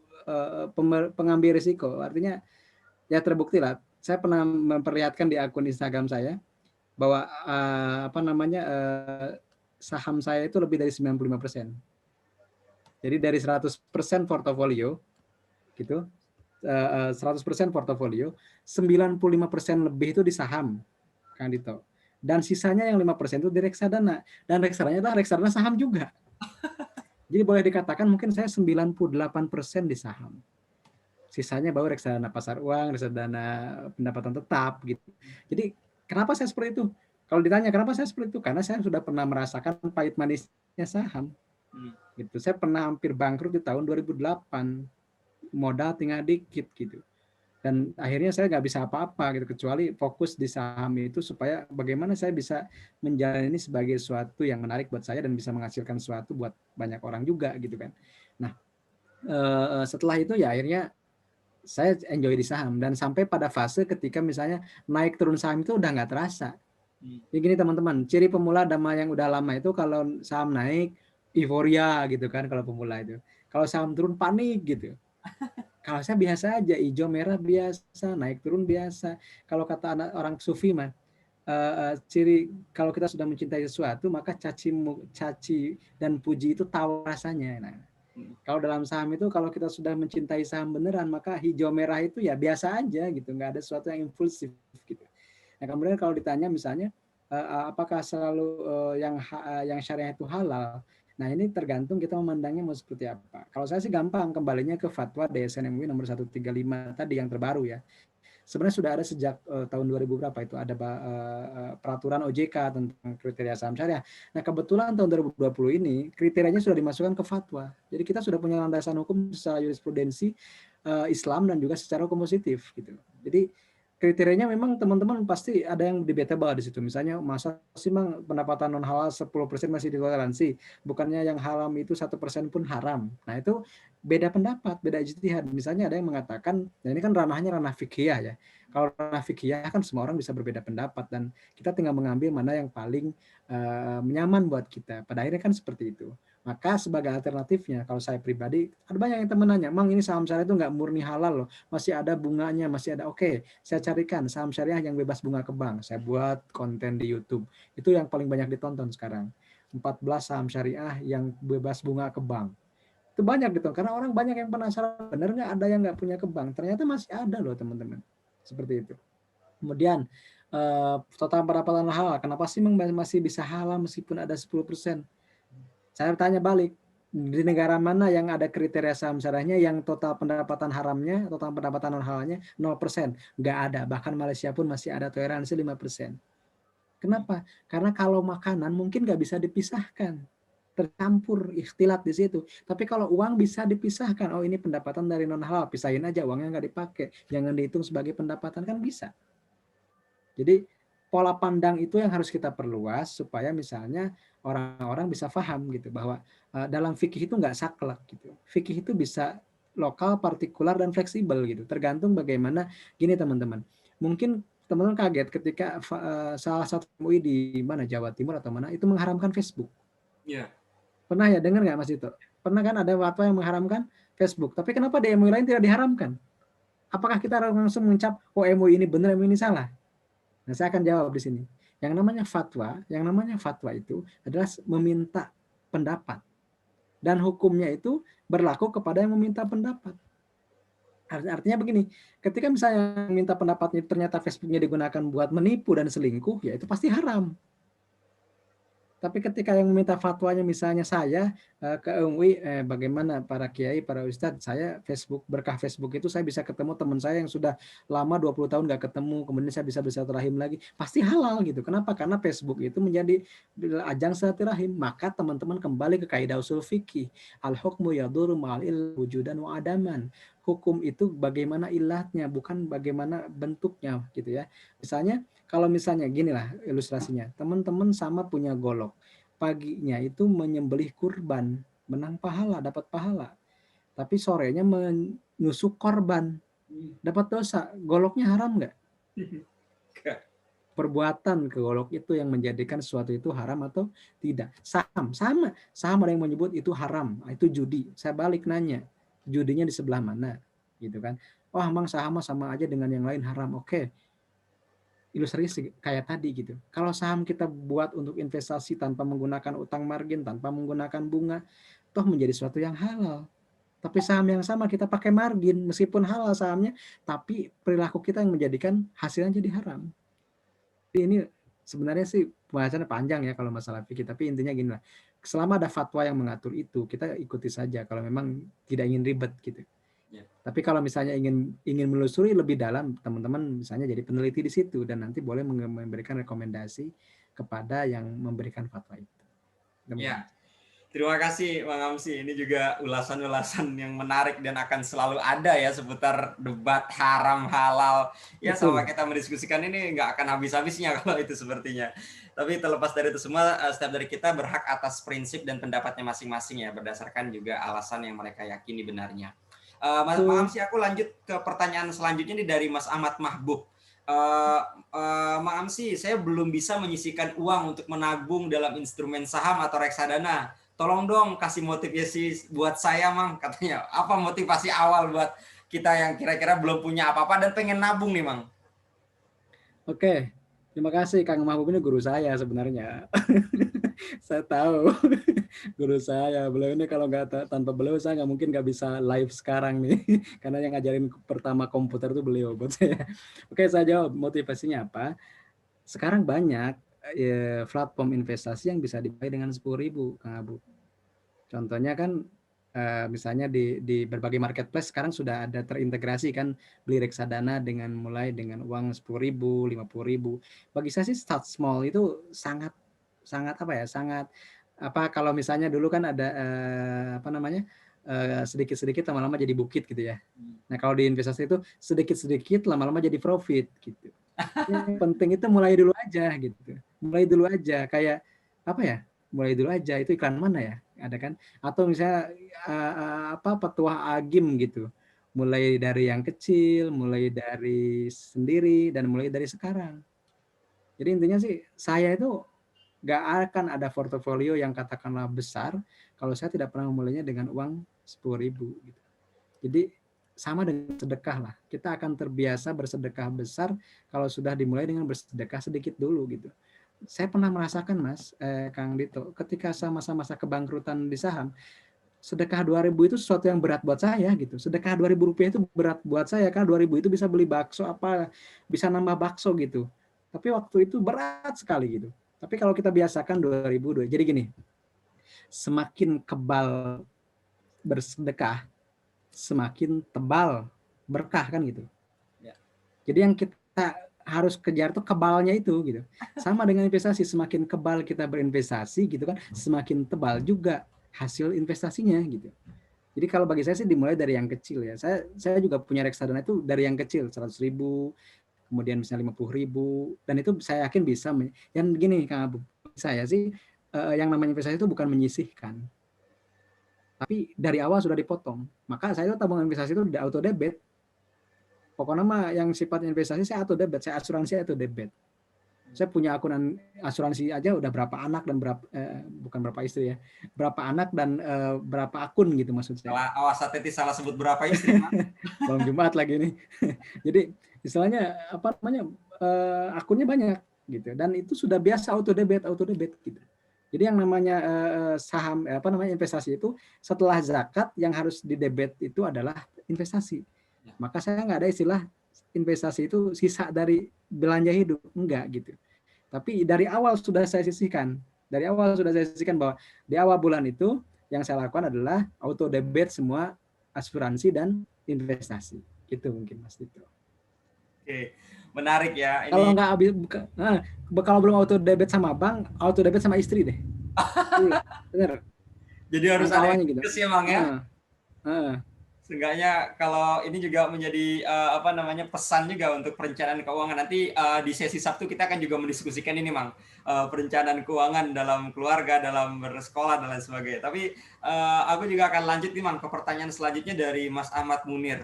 pengambil risiko. Artinya ya terbukti lah. Saya pernah memperlihatkan di akun Instagram saya bahwa saham saya itu lebih dari 95%. Jadi dari 100% portofolio gitu, 100% portofolio, 95% lebih itu di saham, Kang Dito. Dan sisanya yang 5% itu di reksadana. Dan reksadana adalah reksadana saham juga. Jadi boleh dikatakan mungkin saya 98% di saham. Sisanya baru reksadana pasar uang, reksadana pendapatan tetap gitu. Jadi kenapa saya seperti itu? Kalau ditanya kenapa saya seperti itu? Karena saya sudah pernah merasakan pahit manisnya saham. Gitu. Saya pernah hampir bangkrut di tahun 2008. Modal tinggal dikit gitu. Dan akhirnya saya nggak bisa apa-apa gitu kecuali fokus di saham itu supaya bagaimana saya bisa menjalani ini sebagai sesuatu yang menarik buat saya dan bisa menghasilkan sesuatu buat banyak orang juga gitu kan. Nah setelah itu ya akhirnya saya enjoy di saham dan sampai pada fase ketika misalnya naik turun saham itu udah nggak terasa. Jadi gini teman-teman, ciri pemula sama yang udah lama itu kalau saham naik euforia gitu kan kalau pemula itu. Kalau saham turun panik gitu. Kalau saya biasa aja, hijau merah biasa, naik turun biasa. Kalau kata anak orang sufi mah, ciri kalau kita sudah mencintai sesuatu maka caci dan puji itu tahu rasanya. Nah, kalau dalam saham itu kalau kita sudah mencintai saham beneran maka hijau merah itu ya biasa aja gitu, nggak ada sesuatu yang impulsif gitu. Nah kemudian kalau ditanya misalnya apakah selalu yang syariah itu halal? Nah ini tergantung kita memandangnya mau seperti apa. Kalau saya sih gampang kembalinya ke fatwa DSN MUI nomor 135 tadi yang terbaru ya. Sebenarnya sudah ada sejak tahun 2000 berapa itu ada peraturan OJK tentang kriteria saham syariah. Nah kebetulan tahun 2020 ini kriterianya sudah dimasukkan ke fatwa. Jadi kita sudah punya landasan hukum secara jurisprudensi Islam dan juga secara hukum positif gitu. Jadi kriterianya memang teman-teman pasti ada yang debatable di situ. Misalnya masa sih memang pendapatan non halal 10% masih ditoleransi, bukannya yang haram itu 1% pun haram. Nah itu beda pendapat, beda ijtihad. Misalnya ada yang mengatakan, nah ini kan ranahnya ranah fikih ya. Kalau ranah fikih kan semua orang bisa berbeda pendapat dan kita tinggal mengambil mana yang paling nyaman buat kita. Pada akhirnya kan seperti itu. Maka sebagai alternatifnya, kalau saya pribadi, ada banyak yang teman nanya, Mang ini saham syariah itu nggak murni halal loh, masih ada bunganya, masih ada. Oke, saya carikan saham syariah yang bebas bunga ke bank. Saya buat konten di YouTube. Itu yang paling banyak ditonton sekarang. 14 saham syariah yang bebas bunga ke bank. Itu banyak gitu, karena orang banyak yang penasaran, benar nggak ada yang nggak punya ke bank? Ternyata masih ada loh teman-teman. Seperti itu. Kemudian, total pendapatan halal, kenapa sih masih bisa halal meskipun ada 10%? Saya tanya balik, di negara mana yang ada kriteria saham syariahnya yang total pendapatan haramnya, total pendapatan non halalnya 0%? Nggak ada, bahkan Malaysia pun masih ada toleransi 5%. Kenapa? Karena kalau makanan mungkin nggak bisa dipisahkan, tercampur ikhtilat di situ. Tapi kalau uang bisa dipisahkan, oh ini pendapatan dari non halal, pisahin aja uangnya nggak dipakai, jangan dihitung sebagai pendapatan, kan bisa. Jadi pola pandang itu yang harus kita perluas supaya misalnya orang-orang bisa paham gitu bahwa dalam fikih itu nggak saklek gitu. Fikih itu bisa lokal, partikular dan fleksibel gitu. Tergantung bagaimana gini teman-teman. Mungkin teman-teman kaget ketika salah satu MUI di mana Jawa Timur atau mana itu mengharamkan Facebook. Iya. Pernah ya dengar nggak Mas Ito? Pernah kan ada fatwa yang mengharamkan Facebook. Tapi kenapa di MUI lain tidak diharamkan? Apakah kita langsung mencap oh MUI ini benar, MUI ini salah? Nah, saya akan jawab di sini. Yang namanya fatwa itu adalah meminta pendapat. Dan hukumnya itu berlaku kepada yang meminta pendapat. Artinya begini, ketika misalnya minta pendapatnya ternyata Facebooknya digunakan buat menipu dan selingkuh, ya itu pasti haram. Tapi ketika yang meminta fatwanya misalnya saya ke MUI, bagaimana para kiai, para ustadz, saya Facebook, berkah Facebook itu saya bisa ketemu teman saya yang sudah lama 20 tahun nggak ketemu, kemudian saya bisa bersilaturahim lagi, pasti halal gitu. Kenapa? Karena Facebook itu menjadi ajang silaturahim. Maka teman-teman kembali ke kaidah usul fikih. Al-hukmu yaduru ma'al wujudan wa adaman. Hukum itu bagaimana ilahnya, bukan bagaimana bentuknya gitu ya. Misalnya kalau misalnya ginilah ilustrasinya, teman-teman sama punya golok, paginya itu menyembelih kurban, menang pahala, dapat pahala. Tapi sorenya menusuk korban, dapat dosa. Goloknya haram nggak? Perbuatan ke golok itu yang menjadikan sesuatu itu haram atau tidak. Saham, sama. Saham ada yang menyebut itu haram, itu judi. Saya balik nanya, judinya di sebelah mana? Gitu kan. Oh, emang saham sama aja dengan yang lain haram. Oke. Ilustrasi kayak tadi gitu. Kalau saham kita buat untuk investasi tanpa menggunakan utang margin, tanpa menggunakan bunga, toh menjadi sesuatu yang halal. Tapi saham yang sama kita pakai margin, meskipun halal sahamnya, tapi perilaku kita yang menjadikan hasilnya jadi haram. Jadi ini sebenarnya sih pembahasannya panjang ya kalau masalah fikih, tapi intinya gini lah, selama ada fatwa yang mengatur itu, kita ikuti saja kalau memang tidak ingin ribet gitu. Ya. Tapi kalau misalnya ingin menelusuri lebih dalam, teman-teman misalnya jadi peneliti di situ dan nanti boleh memberikan rekomendasi kepada yang memberikan fatwa itu. Ya. Terima kasih Bang Amsi. Ini juga ulasan-ulasan yang menarik dan akan selalu ada ya seputar debat haram halal. Ya sama kita mendiskusikan ini nggak akan habis-habisnya kalau itu sepertinya. Tapi terlepas dari itu semua, setiap dari kita berhak atas prinsip dan pendapatnya masing-masing ya, berdasarkan juga alasan yang mereka yakini benarnya. Mas Amsi, aku lanjut ke pertanyaan selanjutnya ini dari Mas Ahmad Mahbub. Mas Amsi, saya belum bisa menyisihkan uang untuk menabung dalam instrumen saham atau reksadana. Tolong dong kasih motivasi buat saya, Mang, katanya. Apa motivasi awal buat kita yang kira-kira belum punya apa-apa dan pengen nabung nih, Mang? Oke, terima kasih Kang Mahbub, ini guru saya sebenarnya. Saya tahu guru saya. Beliau ini kalau tanpa beliau saya nggak mungkin nggak bisa live sekarang nih. Karena yang ngajarin pertama komputer itu beliau buat saya. Oke, saya jawab motivasinya apa. Sekarang banyak platform investasi yang bisa dipakai dengan 10.000, Kang Abu. Contohnya kan misalnya di berbagai marketplace sekarang sudah ada terintegrasi kan, beli reksadana mulai dengan uang 10.000, 50.000. Bagi saya sih start small itu sangat apa ya, sangat apa, kalau misalnya dulu kan ada apa namanya, sedikit-sedikit lama-lama jadi bukit gitu ya. Nah kalau di investasi itu sedikit-sedikit lama-lama jadi profit gitu. Yang penting itu mulai dulu aja gitu. Mulai dulu aja, kayak apa ya? Mulai dulu aja, itu iklan mana ya? Ada kan? Atau misalnya apa, petuah agim gitu. Mulai dari yang kecil, mulai dari sendiri, dan mulai dari sekarang. Jadi intinya sih saya itu nggak akan ada portofolio yang katakanlah besar kalau saya tidak pernah memulainya dengan uang 10.000 gitu. Jadi sama dengan sedekah lah. Kita akan terbiasa bersedekah besar kalau sudah dimulai dengan bersedekah sedikit dulu gitu. Saya pernah merasakan Mas, Kang Dito, ketika masa-masa kebangkrutan di saham, sedekah 2.000 itu sesuatu yang berat buat saya gitu. Sedekah 2.000 rupiah itu berat buat saya, karena 2.000 itu bisa beli bakso apa, bisa nambah bakso gitu. Tapi waktu itu berat sekali gitu. Tapi kalau kita biasakan 2.000, jadi gini, semakin kebal bersedekah, semakin tebal berkah kan gitu. Ya. Jadi yang kita harus kejar tuh kebalnya itu gitu. Sama dengan investasi, semakin kebal kita berinvestasi gitu kan, semakin tebal juga hasil investasinya gitu. Jadi kalau bagi saya sih dimulai dari yang kecil ya. Saya juga punya reksadana itu dari yang kecil, 100.000, kemudian misalnya 50.000, dan itu saya yakin bisa. Yang gini Kang Abu, saya sih yang namanya investasi itu bukan menyisihkan, tapi dari awal sudah dipotong. Maka saya itu tabungan investasi itu udah auto debit. Pokoknya mah yang sifat investasi saya auto debit, saya asuransi auto debit. Saya punya akun asuransi aja udah berapa anak dan bukan berapa istri ya, berapa anak dan berapa akun gitu maksud saya. Awas hati-hati salah sebut berapa istri, Mang. Malam Jumat lagi nih. Jadi istilahnya apa namanya, akunnya banyak gitu, dan itu sudah biasa auto debit gitu. Jadi yang namanya saham apa namanya investasi itu setelah zakat yang harus didebet itu adalah investasi. Maka saya nggak ada istilah investasi itu sisa dari belanja hidup, enggak gitu. Tapi dari awal sudah saya sisihkan. Dari awal sudah saya sisihkan bahwa di awal bulan itu yang saya lakukan adalah auto debit semua asuransi dan investasi. Itu mungkin Mas Dito. Oke, menarik ya. Ini... Kalau nggak habis kalau belum auto debit sama bank, auto debit sama istri deh. Bener. Jadi harus ada yang gitu. ya, Mang ya. Seenggaknya kalau ini juga menjadi apa namanya, pesan juga untuk perencanaan keuangan. Nanti di sesi Sabtu kita akan juga mendiskusikan ini, Mang, perencanaan keuangan dalam keluarga, dalam bersekolah dan lain sebagainya. Tapi aku juga akan lanjut nih, Mang, ke pertanyaan selanjutnya dari Mas Ahmad Munir.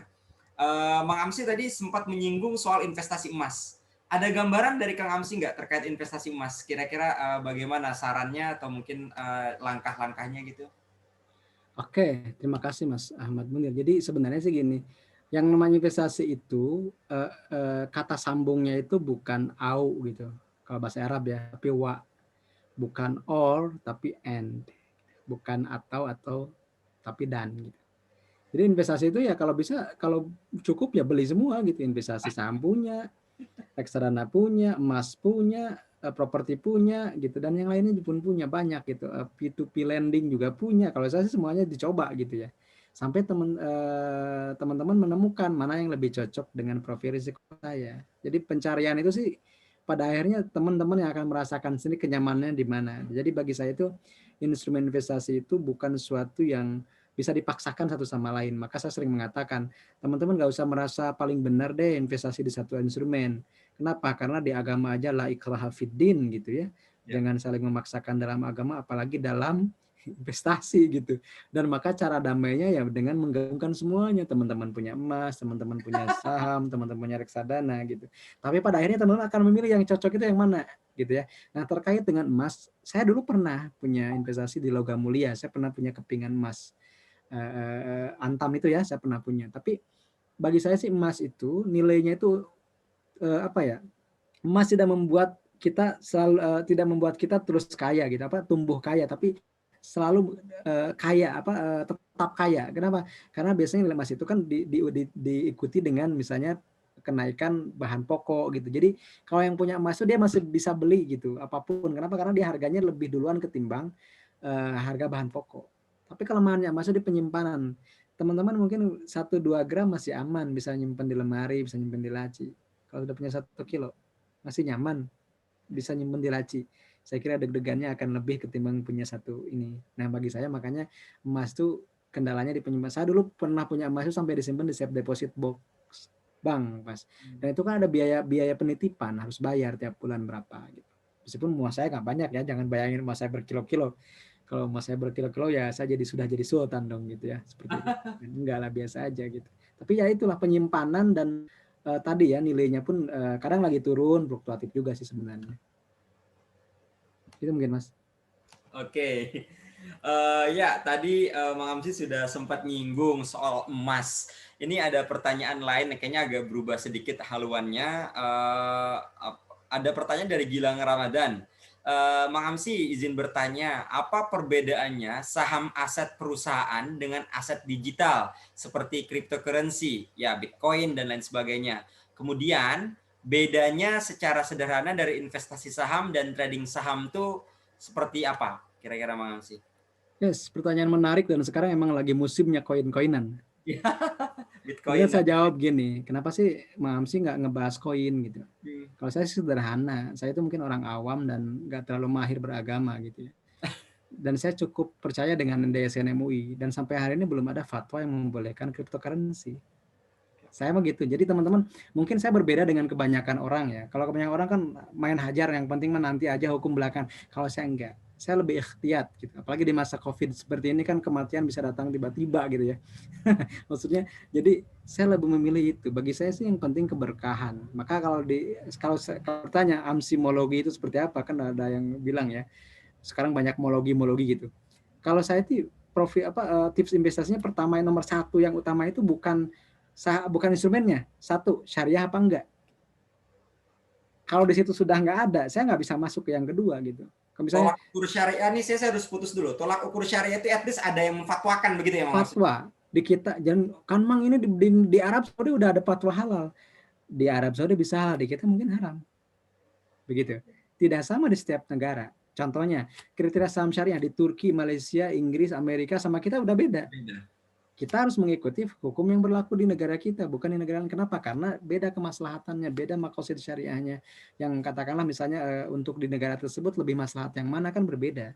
Mang Amsi tadi sempat menyinggung soal investasi emas. Ada gambaran dari Kang Amsi nggak terkait investasi emas? Kira-kira bagaimana sarannya atau mungkin langkah-langkahnya gitu? Oke, terima kasih Mas Ahmad Munir. Jadi sebenarnya sih gini, yang namanya investasi itu kata sambungnya itu bukan au gitu, kalau bahasa Arab ya, tapi wa, bukan or tapi and, bukan atau tapi dan gitu. Jadi investasi itu ya kalau bisa, kalau cukup ya beli semua gitu. Investasi saham punya, reksadana punya, emas punya, properti punya gitu, dan yang lainnya pun punya banyak gitu. P2P lending juga punya. Kalau saya sih semuanya dicoba gitu ya. Sampai teman-teman menemukan mana yang lebih cocok dengan profil risiko saya. Jadi pencarian itu sih pada akhirnya teman-teman yang akan merasakan sendiri kenyamanannya di mana. Jadi bagi saya itu instrumen investasi itu bukan sesuatu yang bisa dipaksakan satu sama lain. Maka saya sering mengatakan, teman-teman nggak usah merasa paling benar deh investasi di satu instrumen. Kenapa? Karena di agama aja la ikraha fiddin gitu ya. Jangan saling memaksakan dalam agama, apalagi dalam investasi gitu. Dan maka cara damainya ya dengan menggabungkan semuanya. Teman-teman punya emas, teman-teman punya saham, teman-teman punya reksadana gitu. Tapi pada akhirnya teman-teman akan memilih yang cocok itu yang mana gitu ya. Nah, terkait dengan emas, saya dulu pernah punya investasi di logam mulia. Saya pernah punya kepingan emas. Antam itu ya, saya pernah punya. Tapi bagi saya sih emas itu nilainya itu apa ya? Emas tidak membuat kita selalu tidak membuat kita terus kaya gitu, apa tumbuh kaya, tapi selalu kaya, apa tetap kaya. Kenapa? Karena biasanya nilai emas itu kan diikuti dengan misalnya kenaikan bahan pokok gitu. Jadi kalau yang punya emas itu dia masih bisa beli gitu apapun. Kenapa? Karena dia harganya lebih duluan ketimbang harga bahan pokok. Tapi kelemahannya emas itu di penyimpanan. Teman-teman mungkin 1-2 gram masih aman, bisa nyimpen di lemari, bisa nyimpen di laci. Kalau sudah punya 1 kilo masih nyaman, bisa nyimpen di laci. Saya kira deg-degannya akan lebih ketimbang punya satu ini. Nah bagi saya makanya emas tuh kendalanya di penyimpanan. Saya dulu pernah punya emas itu sampai disimpan di safe deposit box bank, Mas. Dan itu kan ada biaya penitipan, harus bayar tiap bulan berapa gitu. Meskipun emas saya nggak banyak ya, jangan bayangin emas saya berkilo-kilo. Kalau emas saya berkilo-kilo ya saya sudah jadi sultan dong gitu ya, seperti itu. Enggak lah, biasa aja gitu. Tapi ya itulah penyimpanan dan tadi ya nilainya pun kadang lagi turun, fluktuatif juga sih sebenarnya. Itu mungkin Mas. Oke. Ya, tadi Mang Amsi sudah sempat nyinggung soal emas. Ini ada pertanyaan lain, kayaknya agak berubah sedikit haluannya. Ada pertanyaan dari Gilang Ramadan. Mang Amsi izin bertanya, apa perbedaannya saham aset perusahaan dengan aset digital seperti cryptocurrency, ya Bitcoin dan lain sebagainya. Kemudian bedanya secara sederhana dari investasi saham dan trading saham tuh seperti apa kira-kira Mang Amsi? Yes, pertanyaan menarik dan sekarang emang lagi musimnya koin-koinan. Bitcoin. Kemudian saya jawab gini, kenapa sih Mang Amsi nggak ngebahas koin gitu? Kalau saya sederhana, saya itu mungkin orang awam dan nggak terlalu mahir beragama gitu ya. Dan saya cukup percaya dengan DSN MUI dan sampai hari ini belum ada fatwa yang membolehkan cryptocurrency. Saya mah gitu. Jadi teman-teman, mungkin saya berbeda dengan kebanyakan orang ya. Kalau kebanyakan orang kan main hajar, yang penting menanti aja hukum belakang. Kalau saya enggak, saya lebih ikhtiyat gitu. Apalagi di masa Covid seperti ini kan kematian bisa datang tiba-tiba gitu ya. Maksudnya, jadi saya lebih memilih itu. Bagi saya sih yang penting keberkahan. Maka kalau bertanya amsimologi itu seperti apa, kan ada yang bilang ya. Sekarang banyak mologi gitu. Kalau saya itu tips investasinya pertama yang nomor 1 yang utama itu bukan instrumennya. 1, syariah apa enggak. Kalau di situ sudah enggak ada, saya nggak bisa masuk ke yang kedua gitu. Kalau misalnya tolak ukur syariah nih, saya harus putus dulu. Tolak ukur syariah itu at least ada yang memfatwakan begitu ya, Mang? Fatwa di kita, jangan kan Mang ini di Arab Saudi udah ada fatwa halal. Di Arab Saudi bisa halal, di kita mungkin haram. Begitu. Tidak sama di setiap negara. Contohnya, kriteria saham syariah di Turki, Malaysia, Inggris, Amerika sama kita udah beda. Kita harus mengikuti hukum yang berlaku di negara kita, bukan di negara lain. Kenapa? Karena beda kemaslahatannya, beda maqasid syariahnya. Yang katakanlah misalnya untuk di negara tersebut lebih maslahat yang mana kan berbeda.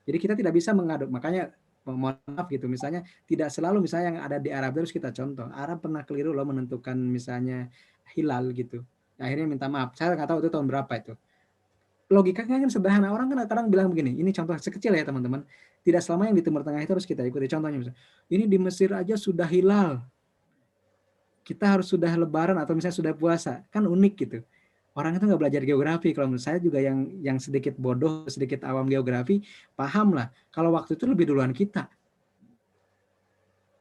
Jadi kita tidak bisa mengaduk. Makanya mohon maaf gitu, misalnya tidak selalu misalnya yang ada di Arab terus kita contoh. Arab pernah keliru loh menentukan misalnya hilal gitu. Akhirnya minta maaf. Saya nggak tahu itu tahun berapa itu. Logikanya kan sederhana. Orang kan kadang bilang begini, ini contoh sekecil ya teman-teman. Tidak selama yang di Timur Tengah itu harus kita ikuti. Contohnya misalnya, ini di Mesir aja sudah hilal. Kita harus sudah lebaran atau misalnya sudah puasa. Kan unik gitu. Orang itu nggak belajar geografi. Kalau menurut saya juga yang sedikit bodoh, sedikit awam geografi, paham lah. Kalau waktu itu lebih duluan kita.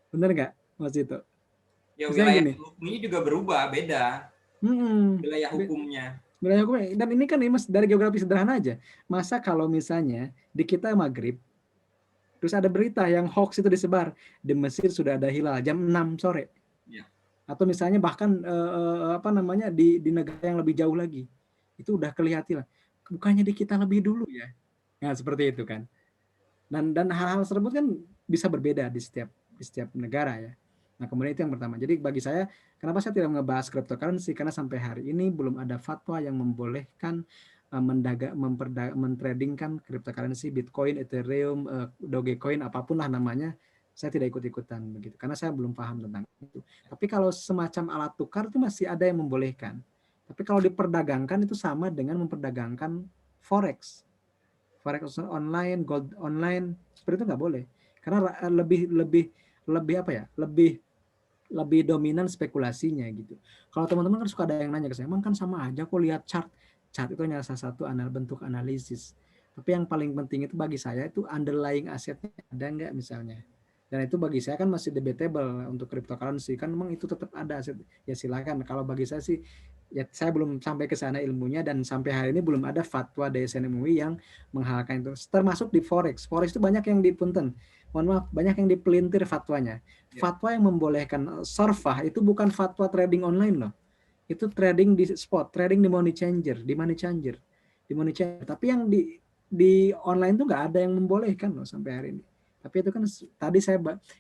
Bener nggak, Mas Ito? Ya, wilayah hukumnya juga berubah, beda. Wilayah hukumnya. Dan ini kan Mas dari geografi sederhana aja. Masa kalau misalnya di kita maghrib, Terus ada berita yang hoax itu disebar, di Mesir sudah ada hilal jam 6 sore. Ya. Atau misalnya bahkan di negara yang lebih jauh lagi. Itu udah kelihatan. Bukannya di kita lebih dulu ya. Nah, seperti itu kan. Dan hal-hal tersebut kan bisa berbeda di setiap negara ya. Nah, kemudian itu yang pertama. Jadi bagi saya, kenapa saya tidak ngebahas cryptocurrency? Karena sampai hari ini belum ada fatwa yang membolehkan mentradingkan cryptocurrency, Bitcoin, Ethereum, Dogecoin, apapun lah namanya. Saya tidak ikut-ikutan begitu, karena saya belum paham tentang itu. Tapi kalau semacam alat tukar itu masih ada yang membolehkan. Tapi kalau diperdagangkan itu sama dengan memperdagangkan forex online, gold online, seperti itu nggak boleh. Karena lebih apa ya? Lebih dominan spekulasinya gitu. Kalau teman-teman kan suka ada yang nanya ke saya, emang kan sama aja kok lihat chart. Chart itu hanya salah satu bentuk analisis. Tapi yang paling penting itu bagi saya itu underlying asetnya ada nggak misalnya. Dan itu bagi saya kan masih debatable untuk cryptocurrency. Kan memang itu tetap ada aset. Ya silakan. Kalau bagi saya sih, ya saya belum sampai ke sana ilmunya dan sampai hari ini belum ada fatwa dari SNM MUI yang menghalalkan itu. Termasuk di forex. Forex itu banyak yang dipunten. Mohon maaf, banyak yang dipelintir fatwanya. Fatwa yang membolehkan sorfah itu bukan fatwa trading online loh. Itu trading di spot, trading di money changer, di money changer. Tapi yang di online tuh nggak ada yang membolehkan loh sampai hari ini. Tapi itu kan tadi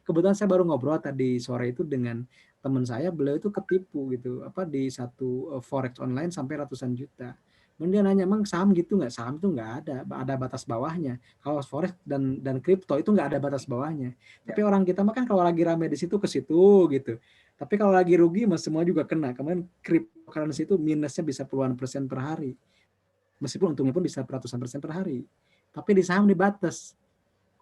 kebetulan saya baru ngobrol tadi sore itu dengan teman saya, beliau itu ketipu gitu, di satu forex online sampai ratusan juta. Kemudian dia nanya, emang saham gitu nggak? Saham itu nggak ada batas bawahnya. Kalau forex dan kripto itu nggak ada batas bawahnya. Tapi orang kita mah kan kalau lagi rame di situ ke situ gitu. Tapi kalau lagi rugi, mas semua juga kena. Kemudian cryptocurrency itu minusnya bisa puluhan persen per hari. Meskipun untungnya pun bisa ratusan persen per hari. Tapi di saham dibatas.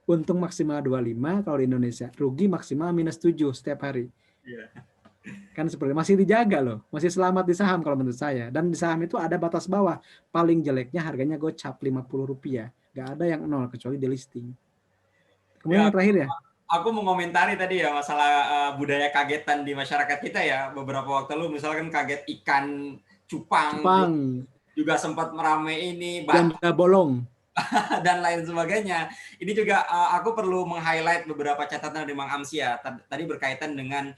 Untung maksimal 25 kalau di Indonesia. Rugi maksimal minus 7 setiap hari. Kan seperti masih dijaga loh. Masih selamat di saham kalau menurut saya. Dan di saham itu ada batas bawah. Paling jeleknya harganya gocap Rp50. Gak ada yang nol kecuali di listing. Kemudian yang terakhir ya. Aku mau komentari tadi ya masalah budaya kagetan di masyarakat kita ya. Beberapa waktu lalu misalkan kaget ikan cupang. Juga sempat merame ini. Janda bolong. Dan lain sebagainya. Ini juga aku perlu meng-highlight beberapa catatan dari Mang Amsi ya. Tadi berkaitan dengan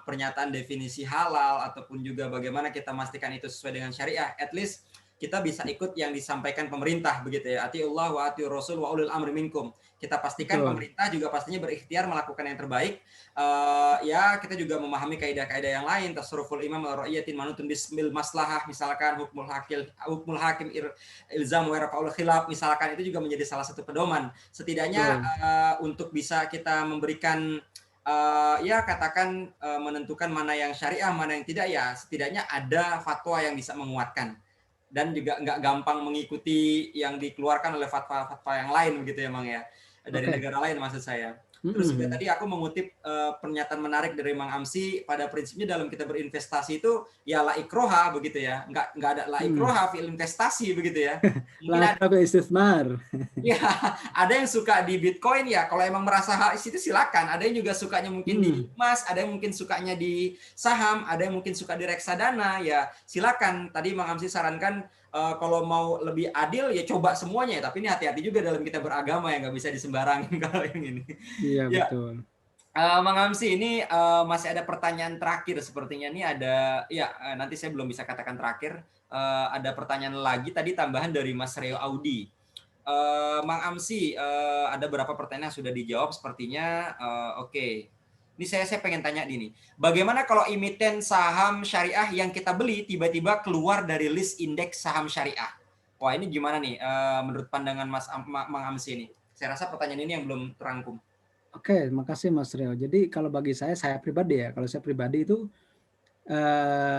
pernyataan definisi halal ataupun juga bagaimana kita memastikan itu sesuai dengan syariah. At least kita bisa ikut yang disampaikan pemerintah begitu ya. Atiullah wa atiur rasul wa ulil amri minkum. Kita pastikan pemerintah juga pastinya berikhtiar melakukan yang terbaik. Ya kita juga memahami kaidah-kaidah yang lain. Tasarruful imam ar-ra'iyatin manutun bismil maslahah, misalkan hukmul hakim ilzam wa rafaul khilaf, misalkan itu juga menjadi salah satu pedoman. Setidaknya untuk bisa kita memberikan ya katakan menentukan mana yang syariah, mana yang tidak, ya setidaknya ada fatwa yang bisa menguatkan. Dan juga nggak gampang mengikuti yang dikeluarkan oleh fatwa-fatwa yang lain begitu ya Mang ya, dari negara lain maksud saya. Terus juga tadi aku mengutip pernyataan menarik dari Mang Amsi, pada prinsipnya dalam kita berinvestasi itu ya la ikroha begitu ya, nggak ada la ikroha fil investasi begitu ya. La istismar. Ya, ada yang suka di Bitcoin ya, kalau emang merasa hal itu silakan. Ada yang juga sukanya mungkin di emas, ada yang mungkin sukanya di saham, ada yang mungkin suka di reksadana, ya silakan. Tadi Mang Amsi sarankan kalau mau lebih adil ya coba semuanya, tapi ini hati-hati juga dalam kita beragama ya, nggak bisa disembarangin kalau yang ini. Iya ya. Betul. Mang Amsi, ini masih ada pertanyaan terakhir sepertinya. Ini ada, ya nanti saya belum bisa katakan terakhir. Ada pertanyaan lagi tadi tambahan dari Mas Reo Audi. Mang Amsi, ada beberapa pertanyaan yang sudah dijawab sepertinya. Oke. Ini saya pengen tanya nih. Bagaimana kalau emiten saham syariah yang kita beli tiba-tiba keluar dari list indeks saham syariah? Wah, ini gimana nih menurut pandangan Mang Amsi ini? Saya rasa pertanyaan ini yang belum terangkum. Oke, makasih Mas Reo. Jadi kalau bagi saya pribadi ya, kalau saya pribadi itu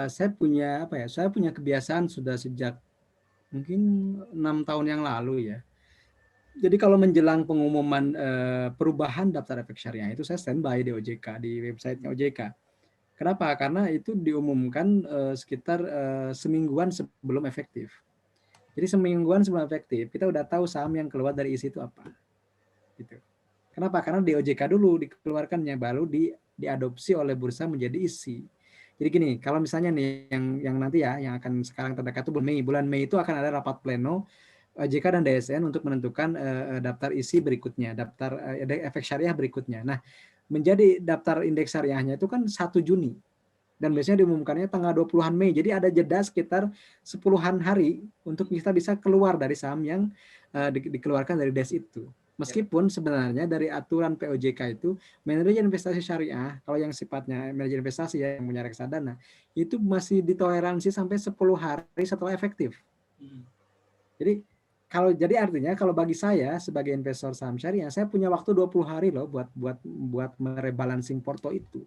saya punya Saya punya kebiasaan sudah sejak mungkin 6 tahun yang lalu ya. Jadi kalau menjelang pengumuman perubahan daftar efek syariah itu saya standby di OJK, di websitenya OJK. Kenapa? Karena itu diumumkan sekitar semingguan sebelum efektif. Jadi semingguan sebelum efektif kita udah tahu saham yang keluar dari isi itu apa. Gitu. Kenapa? Karena di OJK dulu dikeluarkannya, baru diadopsi oleh bursa menjadi isi. Jadi gini, kalau misalnya nih yang nanti ya, yang akan sekarang terdekat itu bulan Mei itu akan ada rapat pleno OJK dan DSN untuk menentukan daftar isi berikutnya, daftar efek syariah berikutnya. Nah, menjadi daftar indeks syariahnya itu kan 1 Juni. Dan biasanya diumumkannya tanggal 20-an Mei. Jadi ada jeda sekitar 10-an hari untuk kita bisa keluar dari saham yang dikeluarkan dari DES itu. Meskipun sebenarnya dari aturan POJK itu, manajer investasi syariah, kalau yang sifatnya manajer investasi yang punya reksadana, itu masih ditoleransi sampai 10 hari setelah efektif. Jadi artinya kalau bagi saya sebagai investor saham syariah, saya punya waktu 20 hari loh buat merebalancing porto itu.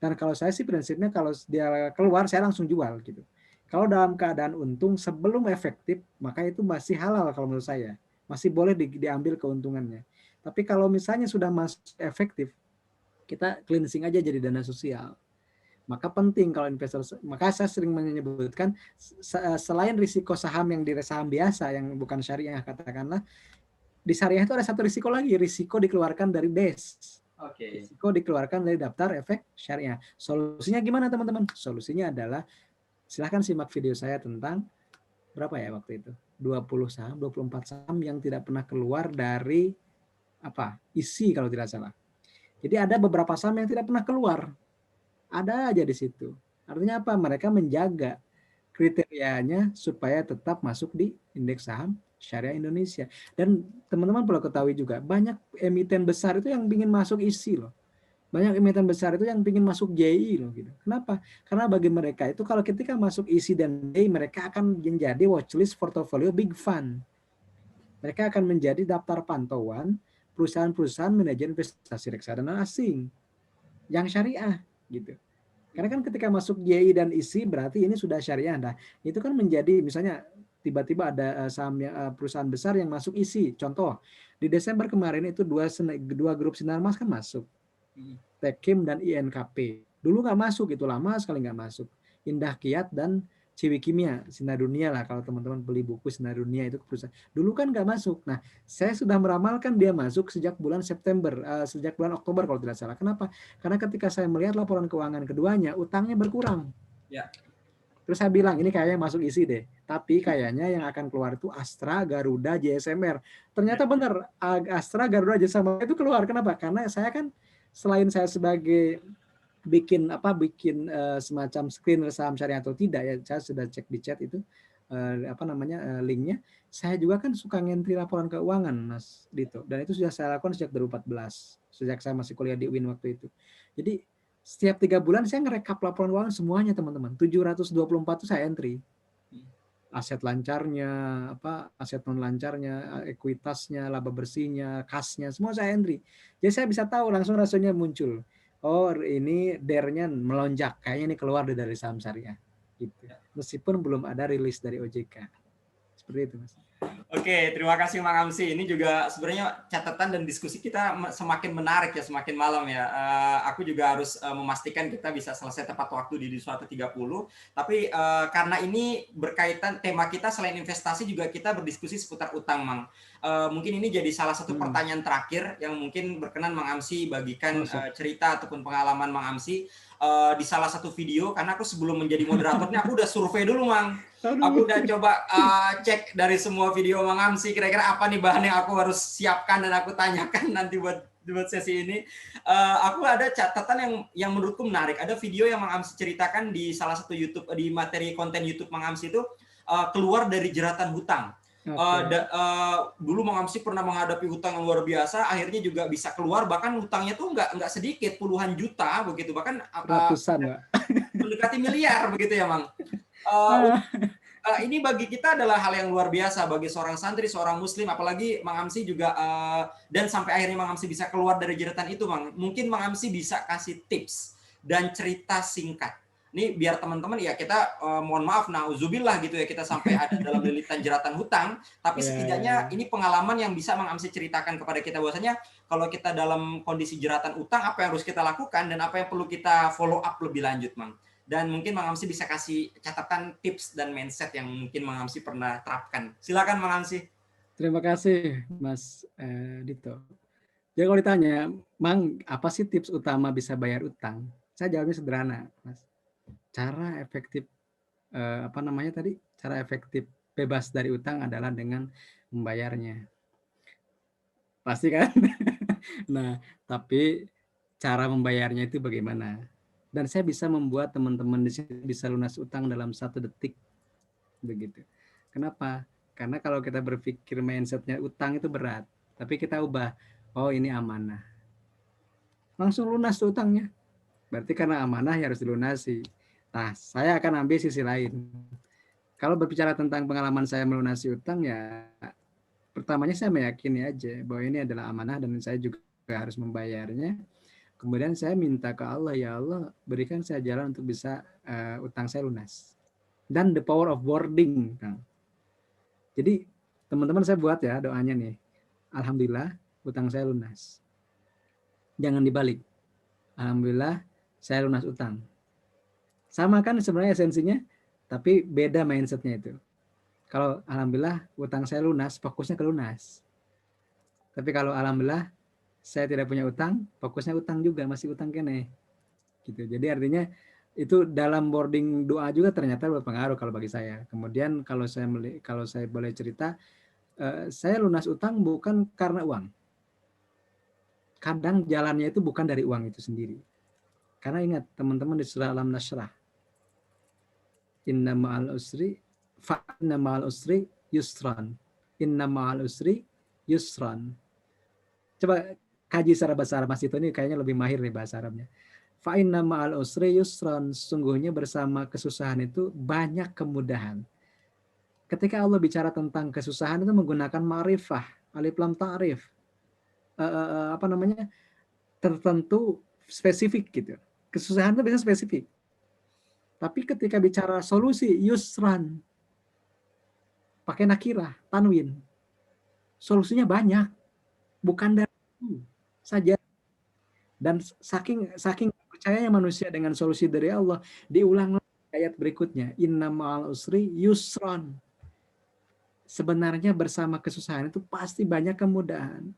Dan kalau saya sih prinsipnya kalau dia keluar saya langsung jual gitu. Kalau dalam keadaan untung sebelum efektif, maka itu masih halal kalau menurut saya. Masih boleh diambil keuntungannya. Tapi kalau misalnya sudah masuk efektif, kita cleansing aja jadi dana sosial. Maka penting kalau investor, maka saya sering menyebutkan selain risiko saham yang di saham biasa yang bukan syariah, katakanlah di syariah itu ada satu risiko lagi, risiko dikeluarkan dari DES. Risiko dikeluarkan dari daftar efek syariah. Solusinya gimana teman-teman? Solusinya adalah silahkan simak video saya tentang berapa ya waktu itu? 20 saham, 24 saham yang tidak pernah keluar dari isi kalau tidak salah. Jadi ada beberapa saham yang tidak pernah keluar. Ada aja di situ. Artinya apa? Mereka menjaga kriterianya supaya tetap masuk di indeks saham syariah Indonesia. Dan teman-teman perlu ketahui juga, banyak emiten besar itu yang ingin masuk isi loh. Banyak emiten besar itu yang ingin masuk JI loh gitu. Kenapa? Karena bagi mereka itu kalau ketika masuk isi dan JI, mereka akan menjadi watchlist portofolio big fund. Mereka akan menjadi daftar pantauan perusahaan-perusahaan manajer investasi reksadana asing yang syariah gitu. Karena kan ketika masuk JI dan isi berarti ini sudah syariah. Nah, itu kan menjadi misalnya tiba-tiba ada saham perusahaan besar yang masuk isi. Contoh, di Desember kemarin itu dua grup Sinarmas kan masuk. Tekim dan INKP. Dulu nggak masuk, itu lama sekali nggak masuk. Indah Kiat dan Ciwi Kimia, Sinar Dunia lah kalau teman-teman beli buku Sinar Dunia itu perusahaan. Dulu kan nggak masuk. Nah, saya sudah meramalkan dia masuk sejak bulan September, sejak bulan Oktober kalau tidak salah. Kenapa? Karena ketika saya melihat laporan keuangan keduanya, utangnya berkurang. Ya. Terus saya bilang, ini kayaknya masuk isi deh. Tapi kayaknya yang akan keluar itu Astra, Garuda, JSMR. Ternyata benar, Astra, Garuda, JSMR itu keluar. Kenapa? Karena saya kan, selain saya sebagai bikin semacam screen saham syariah atau tidak ya, saya sudah cek di chat itu linknya. Saya juga kan suka ngentri laporan keuangan Mas Dito, dan itu sudah saya lakukan sejak 2014, sejak saya masih kuliah di UIN waktu itu. Jadi setiap 3 bulan saya ngerekap laporan keuangan semuanya teman-teman. 724 itu saya entry. Aset lancarnya, aset non lancarnya, ekuitasnya, laba bersihnya, kasnya, semua saya entry. Jadi saya bisa tahu langsung rasionya muncul. Oh, ini DER-nya melonjak, kayaknya ini keluar dari saham syariah. Gitu. Meskipun belum ada rilis dari OJK. Seperti itu, Mas. Oke, terima kasih Mang Amsi. Ini juga sebenarnya catatan dan diskusi kita semakin menarik ya, semakin malam ya. Aku juga harus memastikan kita bisa selesai tepat waktu di 21.30. Tapi karena ini berkaitan tema kita selain investasi juga kita berdiskusi seputar utang, Mang. Mungkin ini jadi salah satu pertanyaan terakhir yang mungkin berkenan Mang Amsi bagikan cerita ataupun pengalaman Mang Amsi di salah satu video, karena aku sebelum menjadi moderatornya aku udah survei dulu, Mang. Aku udah coba cek dari semua video Mang Amsi, kira-kira apa nih bahan yang aku harus siapkan dan aku tanyakan nanti buat sesi ini. Aku ada catatan yang menurutku menarik. Ada video yang Mang Amsi ceritakan di salah satu YouTube, di materi konten YouTube Mang Amsi itu keluar dari jeratan hutang. Dulu Mang Amsi pernah menghadapi hutang yang luar biasa, akhirnya juga bisa keluar, bahkan hutangnya tuh nggak sedikit, puluhan juta begitu, bahkan ratusan, Pak. Mendekati miliar begitu ya, Mang. Ini bagi kita adalah hal yang luar biasa bagi seorang santri, seorang muslim, apalagi Mang Amsi juga dan sampai akhirnya Mang Amsi bisa keluar dari jeratan itu, Mang. Mungkin Mang Amsi bisa kasih tips dan cerita singkat. Ini biar teman-teman ya kita mohon maaf nauzubillah gitu ya kita sampai ada dalam lilitan jeratan hutang, tapi setidaknya ini pengalaman yang bisa Mang Amsi ceritakan kepada kita bahwasanya kalau kita dalam kondisi jeratan utang apa yang harus kita lakukan dan apa yang perlu kita follow up lebih lanjut, Mang. Dan mungkin Mang Amsi bisa kasih catatan tips dan mindset yang mungkin Mang Amsi pernah terapkan. Silakan Mang Amsi. Terima kasih Mas Dito. Jadi kalau ditanya, Mang, apa sih tips utama bisa bayar utang? Saya jawabnya sederhana, Mas. Cara efektif Cara efektif bebas dari utang adalah dengan membayarnya. Pasti kan? Nah, tapi cara membayarnya itu bagaimana? Dan saya bisa membuat teman-teman di sini bisa lunas utang dalam 1 detik. Begitu. Kenapa? Karena kalau kita berpikir mindsetnya utang itu berat. Tapi kita ubah, oh ini amanah. Langsung lunas utangnya. Berarti karena amanah ya harus dilunasi. Nah, saya akan ambil sisi lain. Kalau berbicara tentang pengalaman saya melunasi utang, ya pertamanya saya meyakini aja bahwa ini adalah amanah dan saya juga harus membayarnya. Kemudian saya minta ke Allah, ya Allah berikan saya jalan untuk bisa utang saya lunas. Dan the power of boarding. Jadi teman-teman saya buat ya doanya nih. Alhamdulillah utang saya lunas. Jangan dibalik. Alhamdulillah saya lunas utang. Sama kan sebenarnya esensinya, tapi beda mindsetnya itu. Kalau alhamdulillah utang saya lunas, fokusnya ke lunas. Tapi kalau alhamdulillah saya tidak punya utang, fokusnya utang juga, masih utang kene. Gitu. Jadi artinya itu dalam boarding doa juga ternyata berpengaruh kalau bagi saya. Kemudian kalau saya boleh cerita, saya lunas utang bukan karena uang. Kadang jalannya itu bukan dari uang itu sendiri. Karena ingat teman-teman di surah Al-Nasrah, inna ma'al usri fa'inna ma'al usri yusran. Inna ma'al usri yusran. Coba kaji secara bahasa Arab, Mas Tito ini kayaknya lebih mahir nih bahasa Arabnya. Fa'inna ma'al usri yusran. Sungguhnya bersama kesusahan itu banyak kemudahan. Ketika Allah bicara tentang kesusahan itu menggunakan ma'rifah, alif lam ta'rif. Tertentu spesifik gitu. Kesusahan itu biasanya spesifik. Tapi ketika bicara solusi, yusran, pakai nakirah, tanwin. Solusinya banyak, bukan dari itu saja. Dan saking percayanya manusia dengan solusi dari Allah, diulang ayat berikutnya, inna ma'al usri yusran. Sebenarnya bersama kesusahan itu pasti banyak kemudahan.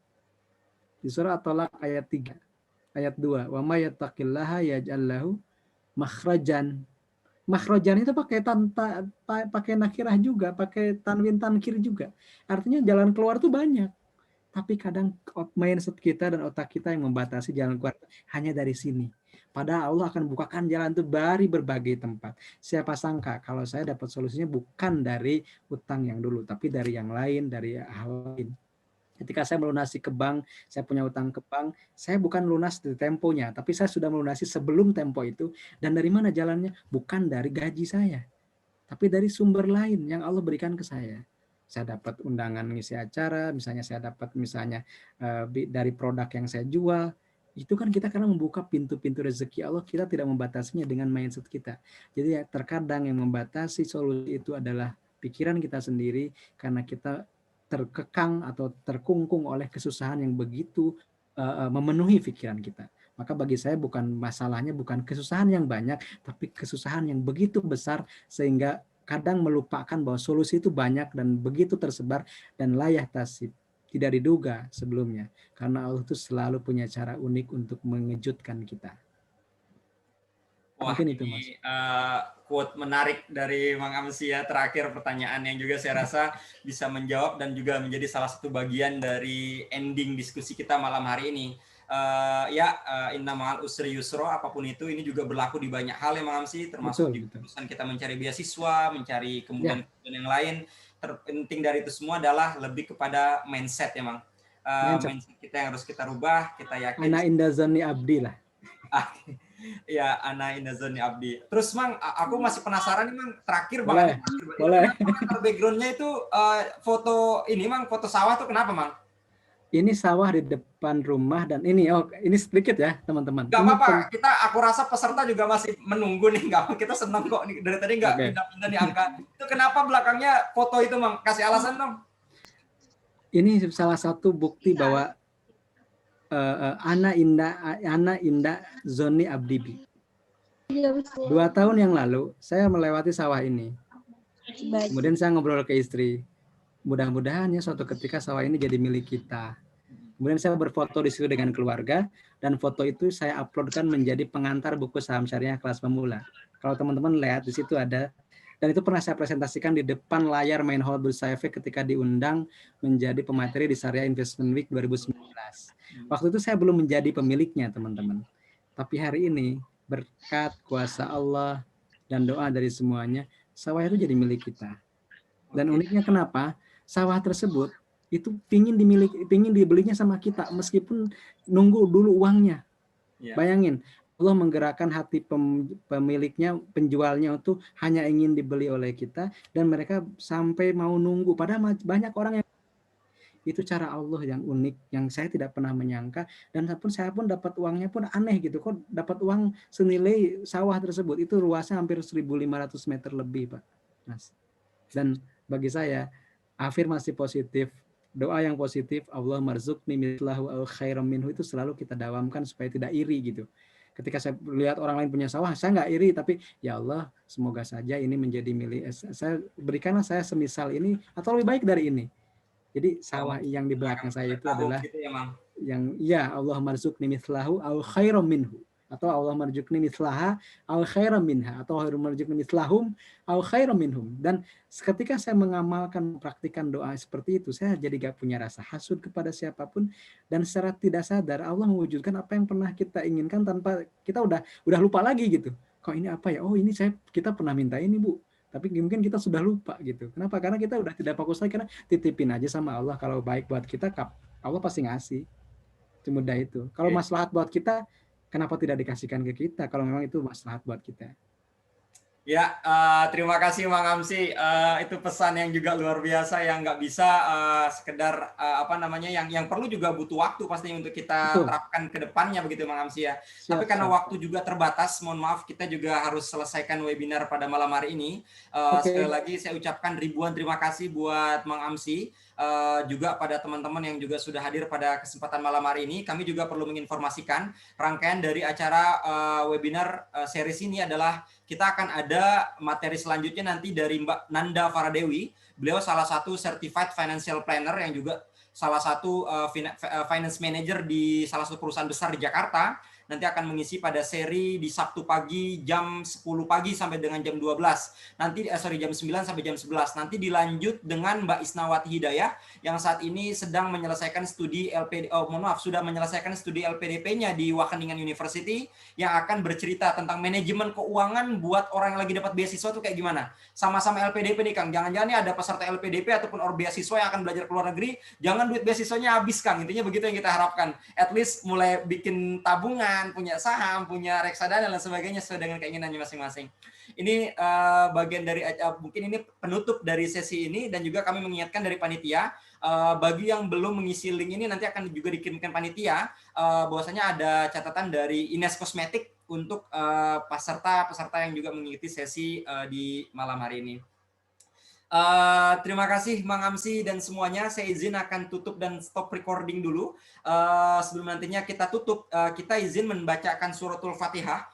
Di surah At-Talaq ayat 3, ayat 2, wa may yattaqillaha yaj'al lahu makhrajan. Makhrajan itu pakai nakirah juga, pakai tanwin tankir juga. Artinya jalan keluar tuh banyak. Tapi kadang mindset kita dan otak kita yang membatasi jalan keluar hanya dari sini. Padahal Allah akan bukakan jalan itu dari berbagai tempat. Siapa sangka kalau saya dapat solusinya bukan dari utang yang dulu, tapi dari yang lain, dari hal lain. Ketika saya melunasi ke bank, saya punya utang ke bank, saya bukan lunas di temponya, tapi saya sudah melunasi sebelum tempo itu. Dan dari mana jalannya? Bukan dari gaji saya, tapi dari sumber lain yang Allah berikan ke saya. Saya dapat undangan ngisi acara, misalnya saya dapat dari produk yang saya jual. Itu kan kita karena membuka pintu-pintu rezeki Allah, kita tidak membatasinya dengan mindset kita. Jadi terkadang yang membatasi solusi itu adalah pikiran kita sendiri karena kita terkekang atau terkungkung oleh kesusahan yang begitu memenuhi pikiran kita. Maka bagi saya masalahnya bukan kesusahan yang banyak, tapi kesusahan yang begitu besar sehingga kadang melupakan bahwa solusi itu banyak dan begitu tersebar dan la yahtasib, tidak diduga sebelumnya. Karena Allah itu selalu punya cara unik untuk mengejutkan kita. Wah, mungkin itu Mas. Quote menarik dari Mang Amsi ya, terakhir pertanyaan yang juga saya rasa bisa menjawab dan juga menjadi salah satu bagian dari ending diskusi kita malam hari ini. Inna ma'al usri yusro, apapun itu, ini juga berlaku di banyak hal ya Mang Amsi, termasuk di urusan kita mencari beasiswa, mencari kemudian yang lain. Terpenting dari itu semua adalah lebih kepada mindset ya Mang. Mindset kita yang harus kita rubah, kita yakin. Ana inda zanni abdi lah. Ya, ana inazoni abdi. Terus Mang, aku masih penasaran nih Mang, terakhir boleh, banget. Boleh. Backgroundnya itu foto ini Mang, foto sawah tuh kenapa Mang? Ini sawah di depan rumah dan ini sedikit ya teman-teman. Gak apa-apa, aku rasa peserta juga masih menunggu nih, kita senang kok nih, dari tadi nggak pindah-pindah nih angka. Itu kenapa belakangnya foto itu Mang? Kasih alasan dong. Ini salah satu bukti bahwa ana inda zoni abdibi. 2 tahun yang lalu saya melewati sawah ini. Kemudian saya ngobrol ke istri. Mudah-mudahan ya suatu ketika sawah ini jadi milik kita. Kemudian saya berfoto di situ dengan keluarga dan foto itu saya uploadkan menjadi pengantar buku Saham Syariah kelas pemula. Kalau teman-teman lihat di situ ada Dan itu pernah saya presentasikan di depan layar Mainhold Bursa Efek ketika diundang menjadi pemateri di Syariah Investment Week 2019. Waktu itu saya belum menjadi pemiliknya, teman-teman. Tapi hari ini, berkat kuasa Allah dan doa dari semuanya, sawah itu jadi milik kita. Dan uniknya kenapa? Sawah tersebut itu pingin dibelinya sama kita, meskipun nunggu dulu uangnya. Bayangin, Allah menggerakkan hati pemiliknya, penjualnya itu hanya ingin dibeli oleh kita, dan mereka sampai mau nunggu. Padahal banyak orang yang, itu cara Allah yang unik, yang saya tidak pernah menyangka, dan saya pun dapat uangnya pun aneh gitu, kok dapat uang senilai sawah tersebut. Itu luasnya hampir 1.500 meter lebih, Pak Mas. Dan bagi saya, afirmasi positif, doa yang positif, Allah marzuqni mithlahu au khairam minhu, itu selalu kita dawamkan supaya tidak iri gitu. Ketika saya lihat orang lain punya sawah, saya nggak iri, tapi ya Allah, semoga saja ini menjadi milik saya, berikanlah saya semisal ini atau lebih baik dari ini. Jadi sawah yang di belakang saya itu adalah yang, ya Allah marzuqni mithlahu au khairam minhu, atau Allah marzuqni mithlaha au khairam minha, atau Allah marzuqni mithlahum au khairam minhum. Dan ketika saya mengamalkan, praktikan doa seperti itu, saya jadi gak punya rasa hasud kepada siapapun, dan secara tidak sadar Allah mewujudkan apa yang pernah kita inginkan tanpa kita udah lupa lagi gitu. Kok ini apa ya? Oh ini kita pernah minta ini, Bu. Tapi mungkin kita sudah lupa gitu. Kenapa? Karena kita udah tidak fokus lagi, karena titipin aja sama Allah. Kalau baik buat kita, Allah pasti ngasih. Semudah itu. Kalau maslahat buat kita, kenapa tidak dikasihkan ke kita kalau memang itu maslahat buat kita? Ya, terima kasih Mang Amsi. Itu pesan yang juga luar biasa, yang nggak bisa sekedar yang perlu juga butuh waktu pastinya untuk kita terapkan ke depannya begitu Mang Amsi ya. Tapi karena waktu juga terbatas, mohon maaf kita juga harus selesaikan webinar pada malam hari ini. Sekali lagi saya ucapkan ribuan terima kasih buat Mang Amsi. Juga pada teman-teman yang juga sudah hadir pada kesempatan malam hari ini. Kami juga perlu menginformasikan rangkaian dari acara webinar series ini adalah kita akan ada materi selanjutnya nanti dari Mbak Nanda Faradewi. Beliau salah satu certified financial planner yang juga salah satu finance manager di salah satu perusahaan besar di Jakarta. Nanti akan mengisi pada seri di Sabtu pagi jam 10 pagi sampai dengan jam 12. Nanti jam 9 sampai jam 11. Nanti dilanjut dengan Mbak Isnawati Hidayah yang saat ini sedang menyelesaikan studi sudah menyelesaikan studi LPDP-nya di Wageningen University, yang akan bercerita tentang manajemen keuangan buat orang yang lagi dapat beasiswa itu kayak gimana. Sama-sama LPDP nih Kang. Jangan-jangan nih ada peserta LPDP ataupun beasiswa yang akan belajar ke luar negeri, jangan duit beasiswanya habis Kang. Intinya begitu yang kita harapkan. At least mulai bikin tabungan, punya saham, punya reksadana dan sebagainya sesuai dengan keinginannya masing-masing. Ini bagian dari mungkin ini penutup dari sesi ini, dan juga kami mengingatkan dari panitia bagi yang belum mengisi link ini nanti akan juga dikirimkan panitia bahwasanya ada catatan dari Ines Kosmetik untuk peserta yang juga mengikuti sesi di malam hari ini. Terima kasih Mang Amsi dan semuanya. Saya izin akan tutup dan stop recording dulu. Sebelum nantinya kita tutup, kita izin membacakan suratul Fatihah.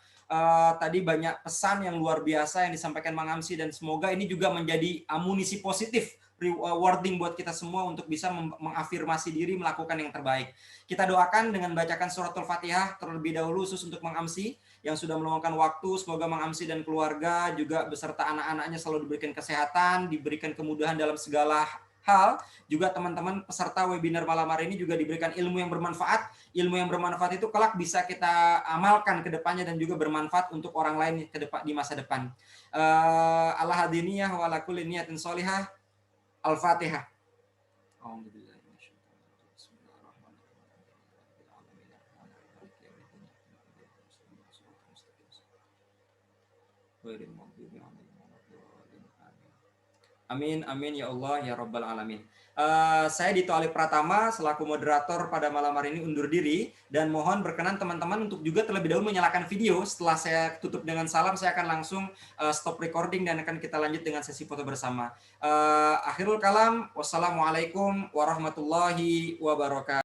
Tadi banyak pesan yang luar biasa yang disampaikan Mang Amsi, dan semoga ini juga menjadi amunisi positif, rewarding buat kita semua untuk bisa mengafirmasi diri melakukan yang terbaik. Kita doakan dengan bacakan suratul Fatihah terlebih dahulu khusus untuk Mang Amsi yang sudah meluangkan waktu. Semoga Mang Amsi dan keluarga juga beserta anak-anaknya selalu diberikan kesehatan, diberikan kemudahan dalam segala hal. Juga teman-teman peserta webinar malam hari ini juga diberikan ilmu yang bermanfaat. Ilmu yang bermanfaat itu kelak bisa kita amalkan ke depannya dan juga bermanfaat untuk orang lain ke depan, di masa depan. Ala hadiniyah wa ala kulli niyatin sholihah. Al-Fatihah. Amin, amin ya Allah ya Rabbal Alamin. Saya Dito Ali Pratama selaku moderator pada malam hari ini undur diri, dan mohon berkenan teman-teman untuk juga terlebih dahulu menyalakan video. Setelah saya tutup dengan salam, saya akan langsung stop recording dan akan kita lanjut dengan sesi foto bersama. Akhirul kalam, wassalamualaikum warahmatullahi wabarakatuh.